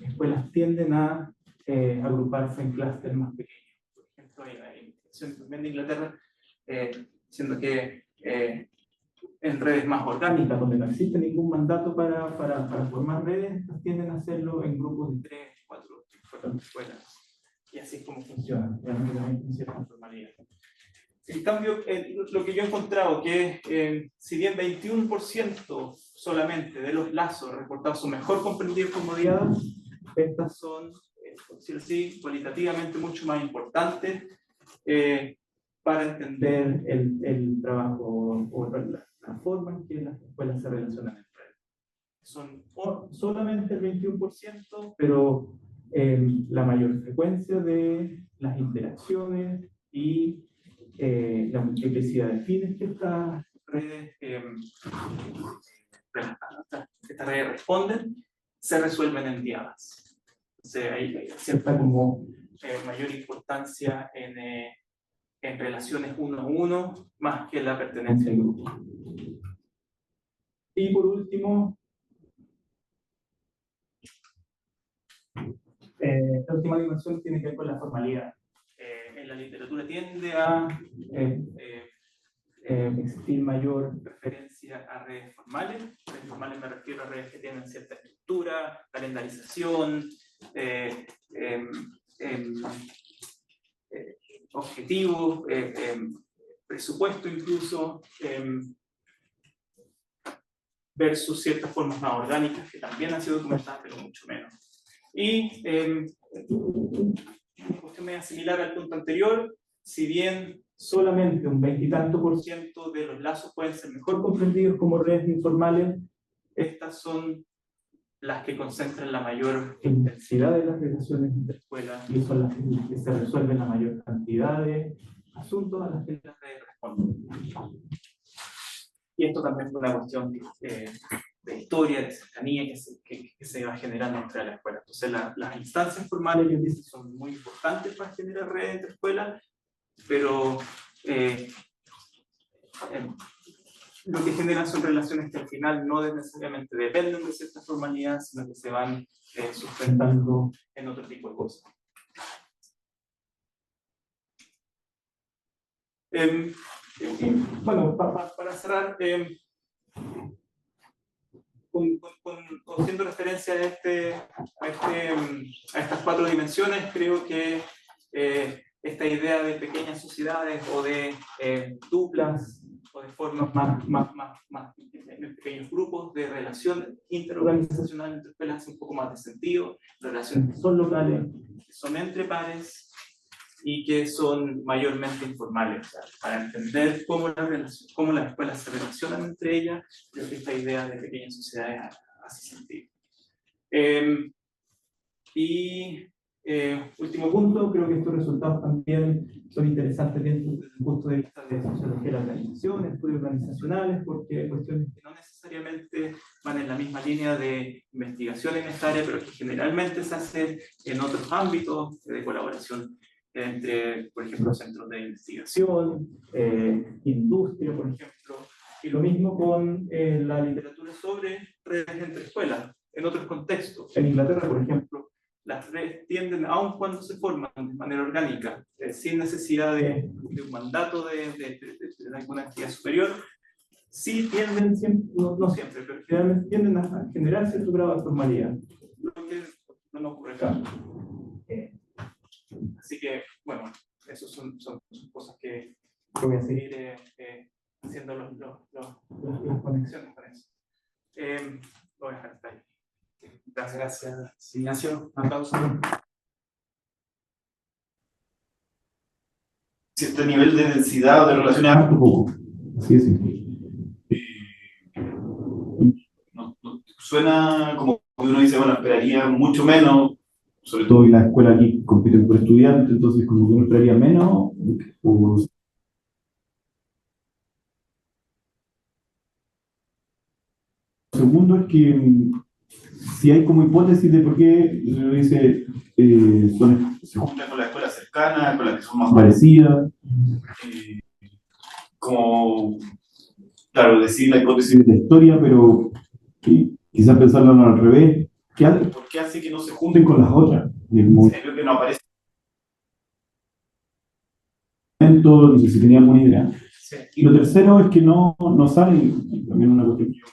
escuelas tienden a agruparse en clústeres más pequeños. Por ejemplo, hay investigación también de Inglaterra, siendo que en redes más orgánicas, donde no existe ningún mandato para formar redes, tienden a hacerlo en grupos de 3, 4 escuelas. Y así es como funciona, realmente en cierta formalidad. En cambio, lo que yo he encontrado que si bien 21% solamente de los lazos reportados son mejor comprendidos como diadas, estas son, por decirlo así, cualitativamente mucho más importantes para entender el trabajo o la forma en que las escuelas se relacionan entre ellas. Son solamente el 21%, pero la mayor frecuencia de las interacciones y la multiplicidad de fines que estas redes responden se resuelven en diadas. Entonces hay cierta como mayor importancia en relaciones uno a uno más que la pertenencia al grupo. Y por último, la última dimensión tiene que ver con la formalidad. En la literatura tiende a existir mayor preferencia a redes formales. Redes formales me refiero a redes que tienen cierta estructura, calendarización, objetivos, presupuesto incluso, versus ciertas formas más orgánicas que también han sido documentadas, pero mucho menos. Y una cuestión media similar al punto anterior, si bien solamente un 20 y tanto % de los lazos pueden ser mejor comprendidos como redes informales, estas son las que concentran la mayor intensidad de las relaciones entre escuelas y son las que se resuelven la mayor cantidad de asuntos a las que las redes responden. Y esto también es una cuestión de historia, de cercanía que se va generando entre las escuelas. Entonces las instancias formales, yo dicen, son muy importantes para generar redes entre escuelas, pero lo que generan son relaciones que al final no necesariamente dependen de ciertas formalidades, sino que se van sustentando en otro tipo de cosas. Bueno, para cerrar, haciendo referencia a estas 4 dimensiones, creo que esta idea de pequeñas sociedades o de duplas o de formas más en pequeños grupos de relación interorganizacional entre escuelas hace un poco más de sentido, relaciones que son locales, que son entre pares y que son mayormente informales, o sea, para entender cómo las escuelas se relacionan entre ellas. Creo que esta idea de pequeñas sociedades hace sentido. Último punto, creo que estos resultados también son interesantes desde el punto de vista de sociología de la organización, estudios organizacionales, porque hay cuestiones que no necesariamente van en la misma línea de investigación en esta área, pero que generalmente se hacen en otros ámbitos de colaboración entre, por ejemplo, centros de investigación, industria, por ejemplo, y lo mismo con la literatura sobre redes entre escuelas, en otros contextos. En Inglaterra, por ejemplo, las redes tienden, aun cuando se forman de manera orgánica, sin necesidad de un mandato de alguna actividad superior, sí tienden, no siempre, pero generalmente tienden a generar cierto grado de formalidad, lo que no ocurre acá. Así que, bueno, esas son cosas que voy a seguir haciendo las conexiones con eso. Lo voy a dejar hasta ahí. Gracias. Ignacio, aplausos. Cierto nivel de densidad de relaciones un poco. Sí, sí. Suena como que uno dice, bueno, esperaría mucho menos, sobre todo en la escuela aquí compiten por estudiantes, entonces como que uno esperaría menos. Segundo es que si hay como hipótesis de por qué uno dice se juntan con las escuelas cercanas, con las que son más parecidas, como, claro, decir la hipótesis de la historia, pero quizás pensarlo al revés, ¿por qué hace que no se junten con las otras? Creo que no aparece. No sé si tenía alguna idea. Sí. Y lo tercero es que no sale, también una cuestión que yo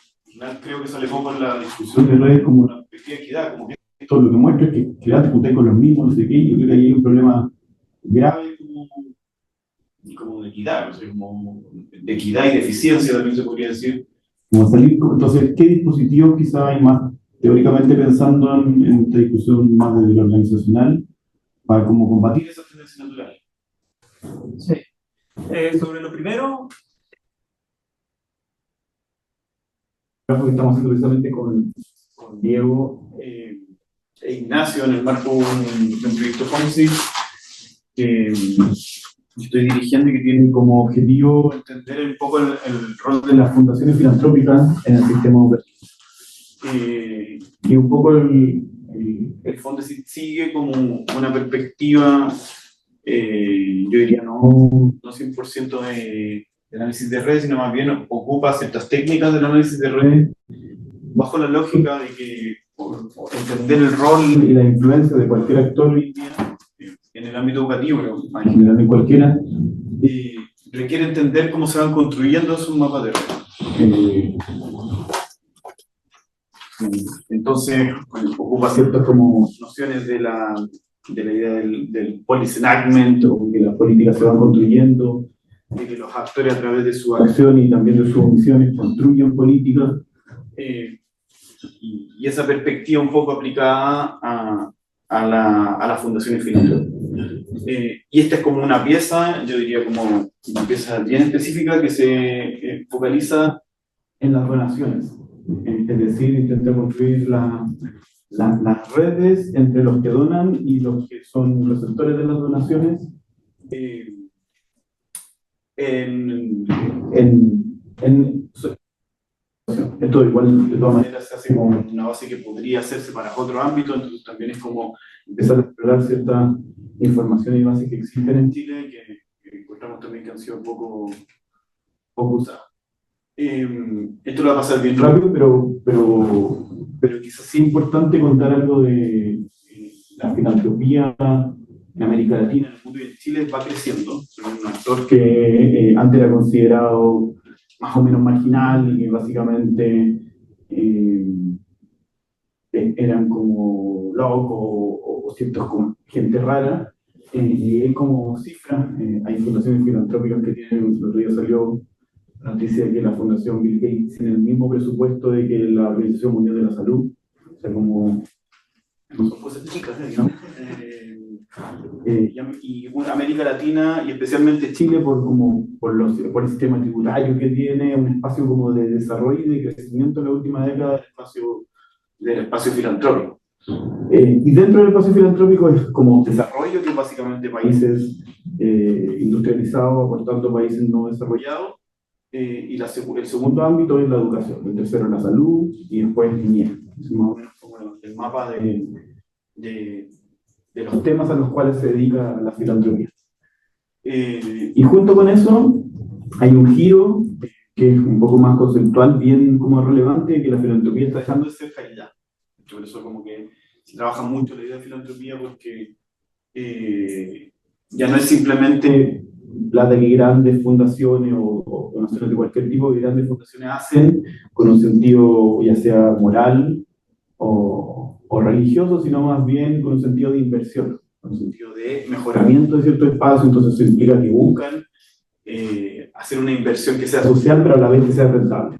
creo que sale poco en la discusión de redes, como una perspectiva de equidad, como que esto lo que muestra es que te juntáis con los mismos, no sé qué, yo creo que ahí hay un problema grave como de equidad, no sé, como de equidad y de eficiencia también se podría decir. Como salir, entonces, ¿qué dispositivos quizá hay más teóricamente pensando en esta discusión más desde lo organizacional para como combatir esas tendencias naturales? Sí. Sobre lo primero, Que estamos haciendo precisamente con Diego e Ignacio en el marco de un proyecto FONSI que estoy dirigiendo y que tiene como objetivo entender un poco el rol de las fundaciones filantrópicas en el sistema educativo. Y un poco el FONSI sigue como una perspectiva, yo diría no 100% de análisis de redes, sino más bien ocupa ciertas técnicas del análisis de redes bajo la lógica de que por entender el rol y la influencia de cualquier actor hoy día en el ámbito educativo, pero en general en cualquiera, requiere entender cómo se van construyendo esos mapas de redes. Entonces, ocupa ciertas como nociones de la idea del policy enactment, o que las políticas se van construyendo, de que los actores a través de su acción y también de sus omisiones construyen políticas, y esa perspectiva un poco aplicada a las fundaciones filantrópicas. Y esta es como una pieza, yo diría como una pieza bien específica que se focaliza en las donaciones, es decir, intenta construir las redes entre los que donan y los que son receptores de las donaciones, esto igual de todas maneras se hace como una base que podría hacerse para otro ámbito, entonces también es como empezar a explorar cierta información y bases que existen en Chile que encontramos también que han sido poco usadas. Esto lo va a pasar bien rápido, pero quizás sí es importante contar algo de la filantropía en América Latina, en el mundo y en Chile va creciendo. Es un actor que antes era considerado más o menos marginal y que básicamente eran como locos o ciertos como gente rara. Y hay como cifras, hay fundaciones filantrópicas que tienen, el otro día salió la noticia de que la Fundación Bill Gates tiene el mismo presupuesto de que la Organización Mundial de la Salud, o sea, como no son cosas chicas, digamos. Y América Latina y especialmente Chile por el sistema tributario que tiene, un espacio como de desarrollo y de crecimiento en la última década del espacio filantrópico. Y dentro del espacio filantrópico es como desarrollo, que es básicamente países industrializados aportando países no desarrollados, y el segundo ámbito es la educación, el tercero es la salud y después niñez. Es más o menos como el mapa de los temas a los cuales se dedica la filantropía. Y junto con eso hay un giro que es un poco más conceptual, bien como relevante, que la filantropía está dejando de ser caridad. Por eso como que se trabaja mucho la idea de filantropía porque ya no es simplemente plata que grandes fundaciones o donaciones de cualquier tipo que grandes fundaciones hacen con un sentido ya sea moral o religioso, sino más bien con un sentido de inversión, con un sentido de mejoramiento de cierto espacio. Entonces eso implica que buscan hacer una inversión que sea social, pero a la vez que sea rentable.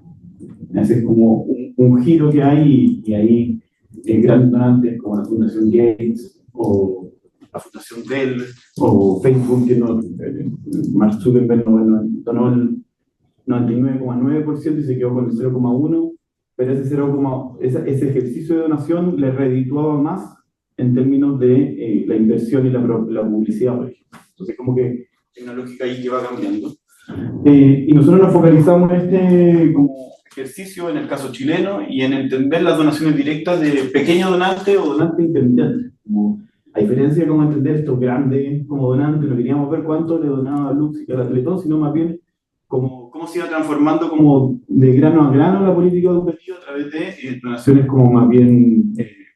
Ese es como un giro que hay, y ahí grandes donantes como la Fundación Gates o la Fundación Dell o Facebook, que no, Mark Zuckerberg donó el 99,9% y se quedó con el 0,1%, pero ese ejercicio de donación le redituaba más en términos de la inversión y la publicidad, por ejemplo. Entonces, como que hay una lógica ahí que va cambiando. Y nosotros nos focalizamos en este como ejercicio en el caso chileno y en entender las donaciones directas de pequeños donantes o donantes intermitentes. A diferencia de cómo entender estos grandes como donantes, no queríamos ver cuánto le donaba a Lux y a la Teletón, sino más bien cómo se iba transformando como de grano a grano la política educativa a través de donaciones como más bien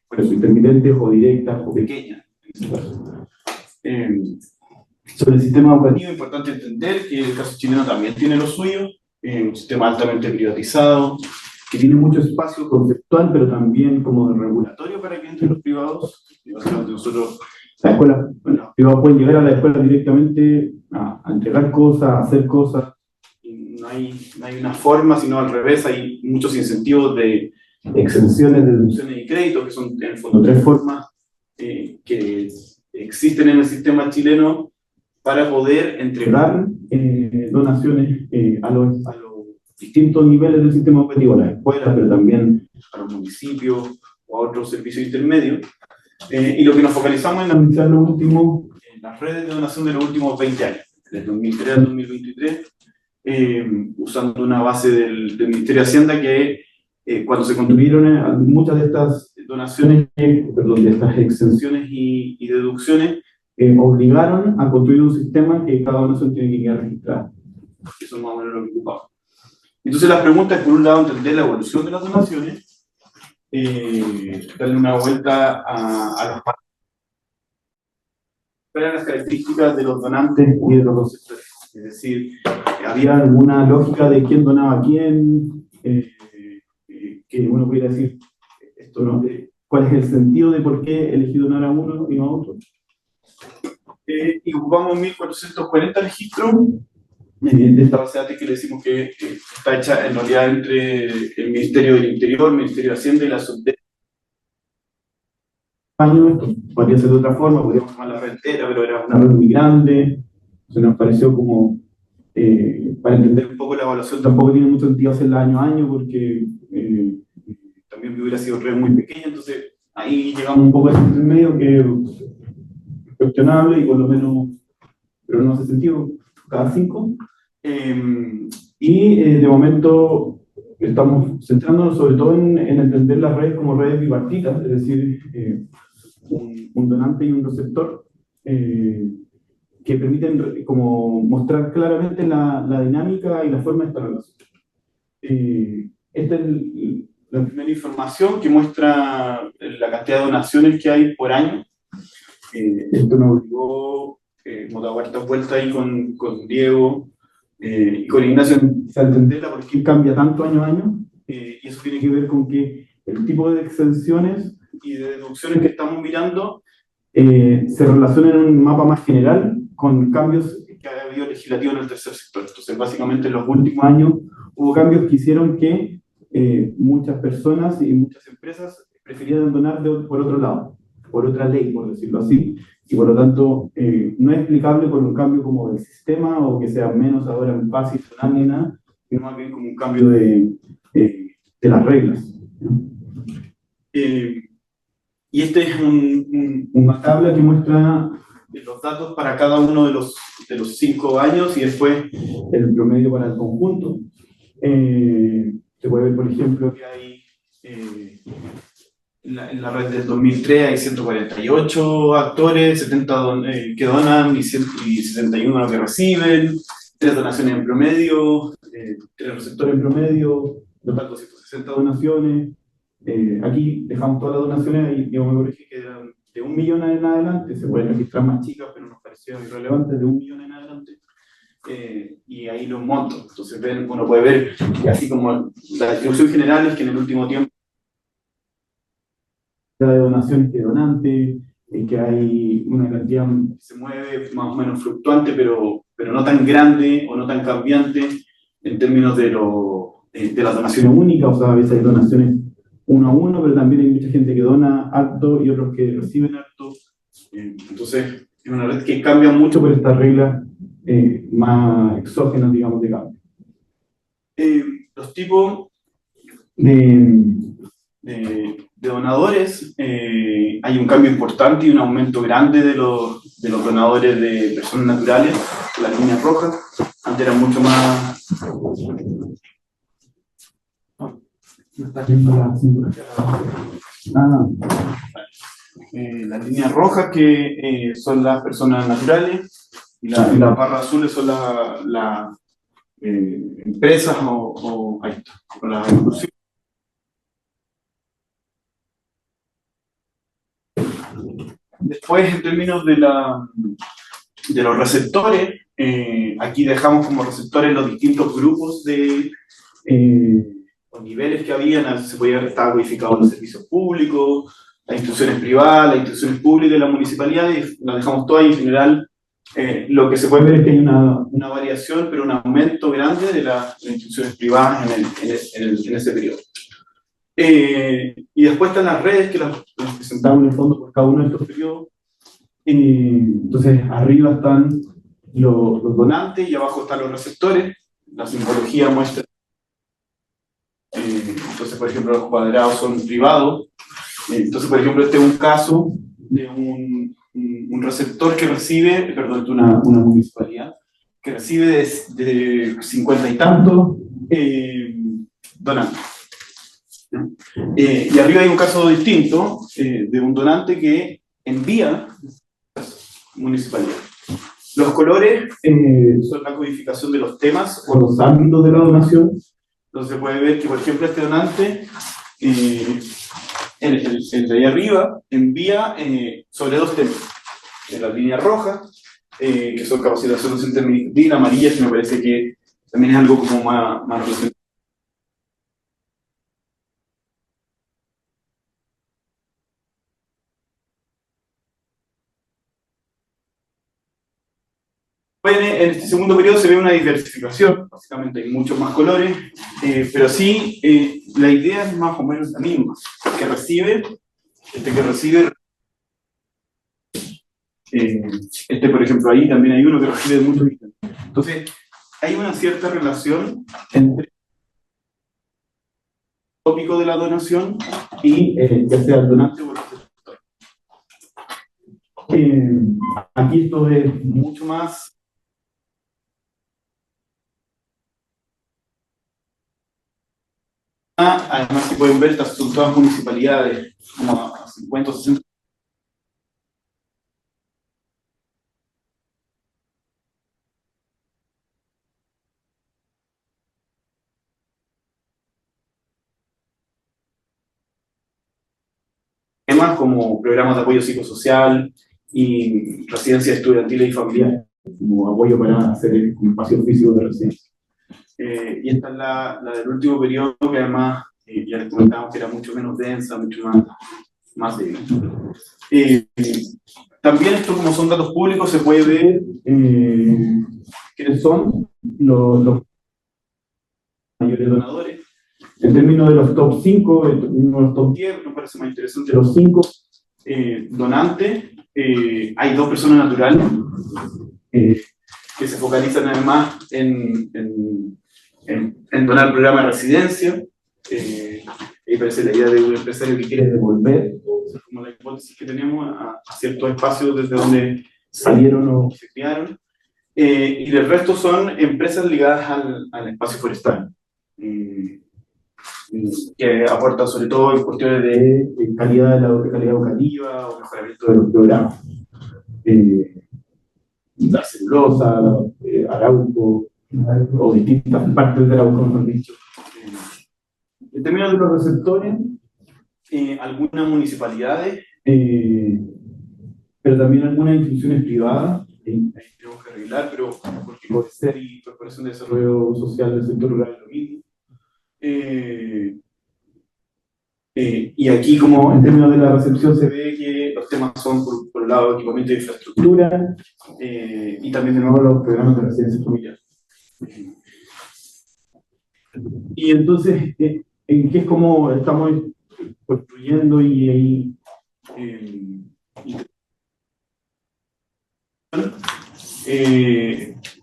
por eso, intermitentes o directas o pequeñas, en este caso. Sobre el sistema educativo, es importante entender que el caso chileno también tiene lo suyo, un sistema altamente privatizado, que tiene mucho espacio conceptual, pero también como regulatorio para que entren los privados. Nosotros, los privados pueden llegar a la escuela directamente a entregar cosas, a hacer cosas, y no hay una forma, sino al revés, hay muchos incentivos de exenciones, deducciones y créditos, que son en el fondo tres formas que existen en el sistema chileno para poder entregar donaciones a los distintos niveles del sistema educativo, a las escuelas, pero también a los municipios o a otros servicios intermedios. Y lo que nos focalizamos en analizar las redes de donación de los últimos 20 años, desde 2003 al 2023, usando una base del Ministerio de Hacienda que cuando se construyeron muchas de estas donaciones, de estas exenciones y deducciones, obligaron a construir un sistema que cada donación tiene que quedar registrada. Eso es más o menos lo que ocupamos. Entonces la pregunta es, por un lado, entender la evolución de las donaciones, darle una vuelta a las características de los donantes y de los receptores. Es decir, había alguna lógica de quién donaba a quién, que uno pudiera decir, esto no, cuál es el sentido de por qué elegí donar a uno y no a otro. Y ocupamos 1440 registros de esta base de datos que le decimos que está hecha en realidad entre el Ministerio del Interior, el Ministerio de Hacienda y la Subdelegación. Esto podría ser de otra forma, podríamos tomar la red entera, pero era una red muy grande. Se nos pareció como, para entender un poco la evaluación, tampoco tiene mucho sentido hacerla año a año, porque también hubiera sido red muy pequeña. Entonces ahí llegamos un poco a ese medio que es cuestionable y por lo menos, pero no hace sentido, cada 5. De momento estamos centrándonos sobre todo en entender las redes como redes bipartitas, es decir, un donante y un receptor, que permiten como mostrar claramente la dinámica y la forma de esta relación. Esta es la primera información que muestra la cantidad de donaciones que hay por año. Esto nos obligó, hemos dado hartas vueltas ahí con Diego y con Ignacio a entenderla por qué cambia tanto año a año, y eso tiene que ver con que el tipo de exenciones y de deducciones que estamos mirando se relacionan en un mapa más general con cambios que ha habido legislativos en el tercer sector. Entonces, básicamente en los últimos años hubo cambios que hicieron que muchas personas y muchas empresas prefirieran donar por otro lado, por otra ley, por decirlo así, y por lo tanto no es explicable por un cambio como del sistema o que sea menos ahora fácil donar ni nada, sino más bien como un cambio de las reglas. Y este es una tabla que muestra los datos para cada uno de los 5 años y después el promedio para el conjunto. Se puede ver, por ejemplo, que hay en la red del 2003 hay 148 actores, 70 que donan y 71 que reciben, 3 donaciones en promedio, 3 receptores en promedio, total 260 donaciones. Aquí dejamos todas las donaciones, y digamos, me corrige que eran de 1 millón en adelante, se pueden registrar más chicas, pero nos pareció irrelevante, de 1 millón en adelante. Y ahí los montos. Entonces uno puede ver que así como la distribución general es que en el último tiempo de donaciones que donantes, que hay una cantidad que se mueve más o menos fluctuante, pero no tan grande o no tan cambiante en términos de las donaciones únicas. O sea, a veces hay donaciones 1 a 1, pero también hay mucha gente que dona harto y otros que reciben harto. Entonces, es una red que cambia mucho por estas reglas más exógenas, digamos, de cambio. Los tipos de donadores, hay un cambio importante y un aumento grande de los donadores de personas naturales, las líneas rojas. Antes eran mucho más... Las líneas rojas que son las personas naturales y las barras azules son las empresas o ahí está, o las instituciones. Después, en términos de los receptores, aquí dejamos como receptores los distintos grupos o niveles que habían. Se podía estar codificado los servicios públicos, las instituciones privadas, las instituciones públicas y las municipalidades. Las dejamos todas y en general lo que se puede ver es que hay una variación, pero un aumento grande de las instituciones privadas en ese periodo. Y después están las redes que las presentamos en el fondo por cada uno de estos periodos. Entonces, arriba están los donantes y abajo están los receptores. La simbología muestra. Entonces, por ejemplo, los cuadrados son privados. Entonces, por ejemplo, este es un caso de un receptor que recibe, perdón, de una municipalidad, que recibe de 50 y tantos donantes. Y arriba hay un caso distinto de un donante que envía municipalidad. Los colores son la codificación de los temas o los ámbitos de la donación. Entonces se puede ver que, por ejemplo, este donante, el de ahí arriba, envía sobre 2 temas. En la línea roja, que son capacitación docente administrativa, y la amarilla, que me parece que también es algo como más relacionado. En este segundo periodo se ve una diversificación, básicamente hay muchos más colores, pero sí, la idea es más o menos la misma. Que recibe, por ejemplo, ahí también hay uno que recibe de muchos. Entonces, hay una cierta relación entre el tópico de la donación y ya sea el donante o el receptor. Aquí esto es mucho más. Además, si pueden ver, son todas municipalidades, como a 50 o 60. Temas como programas de apoyo psicosocial y residencias estudiantiles y familiares, como apoyo para hacer el espacio físico de residencia. Y esta es la del último periodo, que además ya les comentamos que era mucho menos densa, mucho más débil. También esto, como son datos públicos, se puede ver quiénes son los mayores donadores. En términos de los top 5, uno de los top 10, me parece más interesante los 5 donantes. Hay 2 personas naturales que se focalizan además en donar programas de residencia. Ahí parece la idea de un empresario que quiere devolver, es como la hipótesis que tenemos, a ciertos espacios desde donde salieron o se criaron. Y el resto son empresas ligadas al espacio forestal, que aportan sobre todo en cuestiones de calidad educativa o mejoramiento de los programas. La celulosa, Arauco, o distintas partes de Arauco, mejor dicho. En términos de los receptores, algunas municipalidades, pero también algunas instituciones privadas. Ahí tenemos que arreglar, pero porque CODESER y Corporación de Desarrollo Social del Sector Rural es lo mismo. Y aquí, como en términos de la recepción, se ve que los temas son, por un lado, equipamiento de infraestructura y también, de nuevo, los programas de residencia familiar. Y entonces, en qué es como estamos construyendo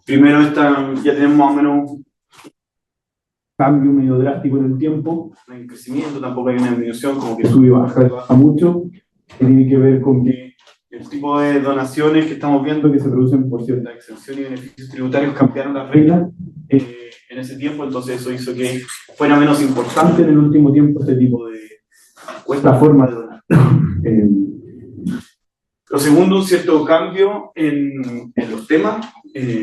primero ya tenemos más o menos un cambio medio drástico en el tiempo, no hay un crecimiento, tampoco hay una disminución, como que sube y baja mucho, que tiene que ver con que el tipo de donaciones que estamos viendo que se producen por cierta exención y beneficios tributarios cambiaron las reglas en ese tiempo, entonces eso hizo que fuera menos importante en el último tiempo este tipo de, o esta forma de donar. Lo segundo, un cierto cambio en los temas,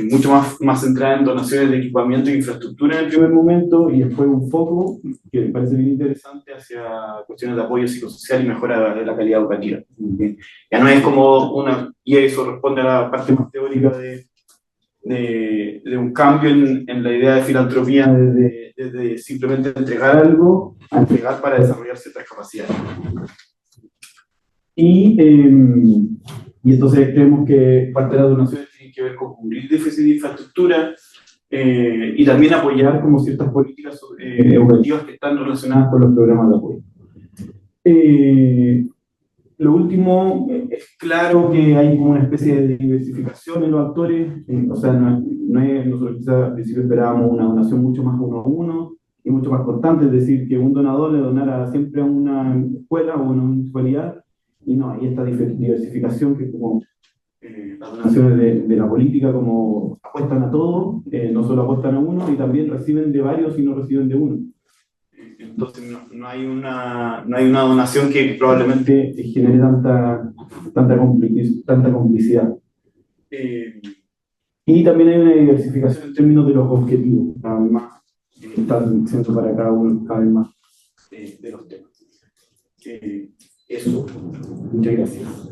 mucho más centrada en donaciones de equipamiento e infraestructura en el primer momento, y después un foco que me parece bien interesante hacia cuestiones de apoyo psicosocial y mejora de la calidad educativa. Ya no es como y eso responde a la parte más teórica de un cambio en la idea de filantropía, de simplemente entregar algo a entregar para desarrollar ciertas capacidades. Y entonces creemos que parte de las donaciones tiene que ver con cubrir déficit de infraestructura y también apoyar como ciertas políticas educativas que están relacionadas con los programas de apoyo. Lo último, es claro que hay como una especie de diversificación en los actores, o sea, nosotros quizás al principio esperábamos una donación mucho más uno a uno y mucho más constante, es decir, que un donador le donara siempre a una escuela o a una municipalidad, y no, hay esta diversificación que como las donaciones de la política como apuestan a todo, no solo apuestan a uno, y también reciben de varios y no reciben de uno. Entonces no hay una donación que probablemente genere tanta complicidad. Y también hay una diversificación en términos de los objetivos, cada vez más, están siendo para cada vez más de los temas. Eso, muchas gracias.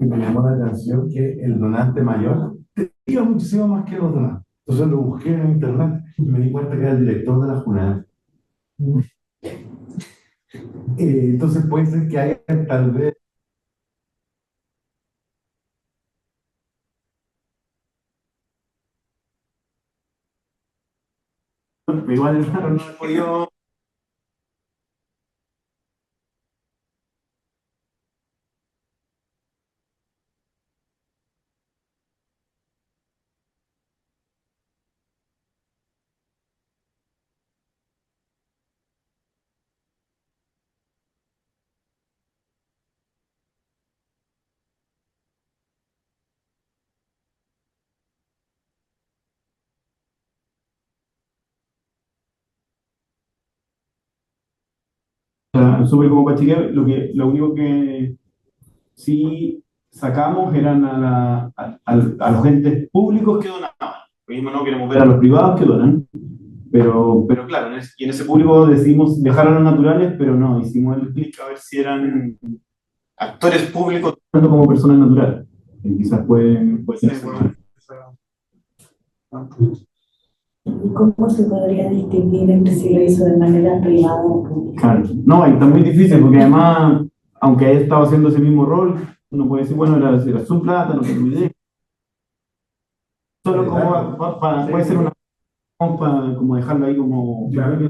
Y me llamó la atención que el donante mayor tenía muchísimo más que los demás. Entonces lo busqué en internet y me di cuenta que era el director de la JUNAD. Entonces puede ser que haya tal vez. Igual no he podido. Súper como Pachique, lo único que sí sacamos eran a los entes públicos que donaban. Lo mismo no queremos ver a los privados que donan, pero claro, y en ese público decidimos dejar a los naturales, pero no, hicimos el clic a ver si eran actores públicos tanto como personas naturales. Y quizás puede ser ese. ¿Cómo se podría distinguir entre si lo hizo de manera privada o pública? Claro, no, y está muy difícil porque además, aunque haya estado haciendo ese mismo rol, uno puede decir, bueno, era su plata, no tengo idea. Solo como puede ser una para como dejarlo ahí como. Claro.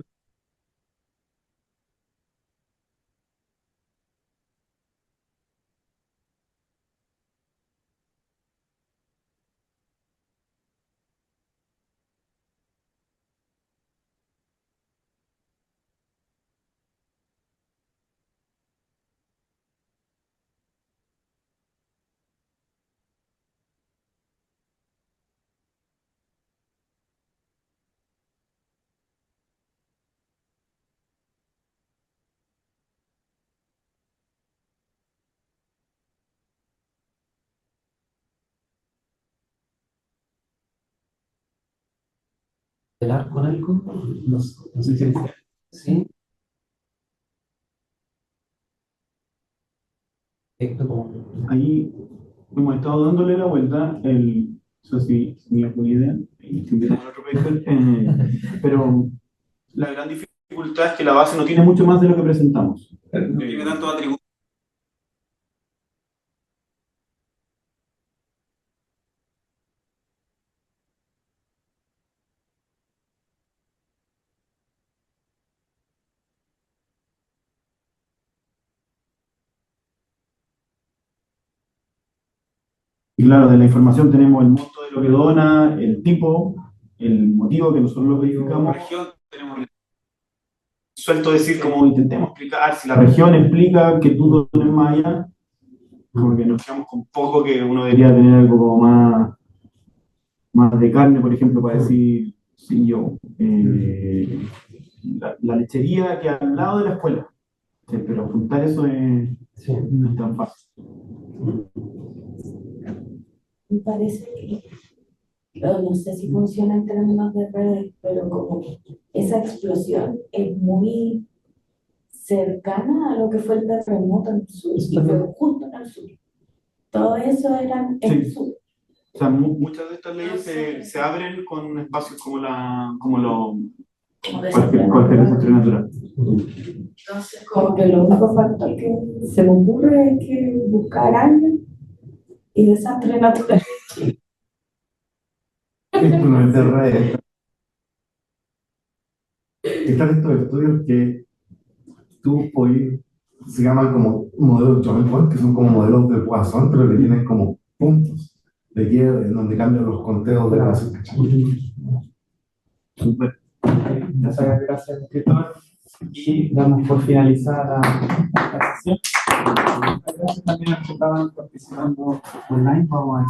¿Velar con algo? No sé si sí. Ahí hemos estado dándole la vuelta, eso sí, ni la buena idea, y te invitamos a otro paper, pero la gran dificultad es que la base no tiene mucho más de lo que presentamos. No tiene tantos atributos. Y claro, de la información tenemos el monto de lo que dona, el tipo, el motivo que nosotros lo verificamos. Región, tenemos suelto decir como intentemos explicar, si la región explica que tú dones más allá, como que nos quedamos con poco, que uno debería tener algo como más de carne, por ejemplo, para decir, sí, yo, la lechería que al lado de la escuela. Sí, pero juntar eso no es tan fácil. Me parece que, no sé si funciona en términos de redes, pero como esa explosión es muy cercana a lo que fue el terremoto en el sur, y fue justo en el sur. Todo eso era en el sur. O sea, muchas de estas leyes se abren con espacios como cualquier desastre natural. Entonces, como que lo único factor que se me ocurre es que buscar alguien y desastre natural. Esto no es de redes. Están estos estudios que tú puedes, se llaman como modelos Joint Point, que son como modelos de Poisson, pero que tienen como puntos de guerra en donde cambian los conteos de la base. Súper. Muchas gracias, escritor. Y damos por finalizada la sesión. Muchas gracias también a los que estaban participando online. Vamos a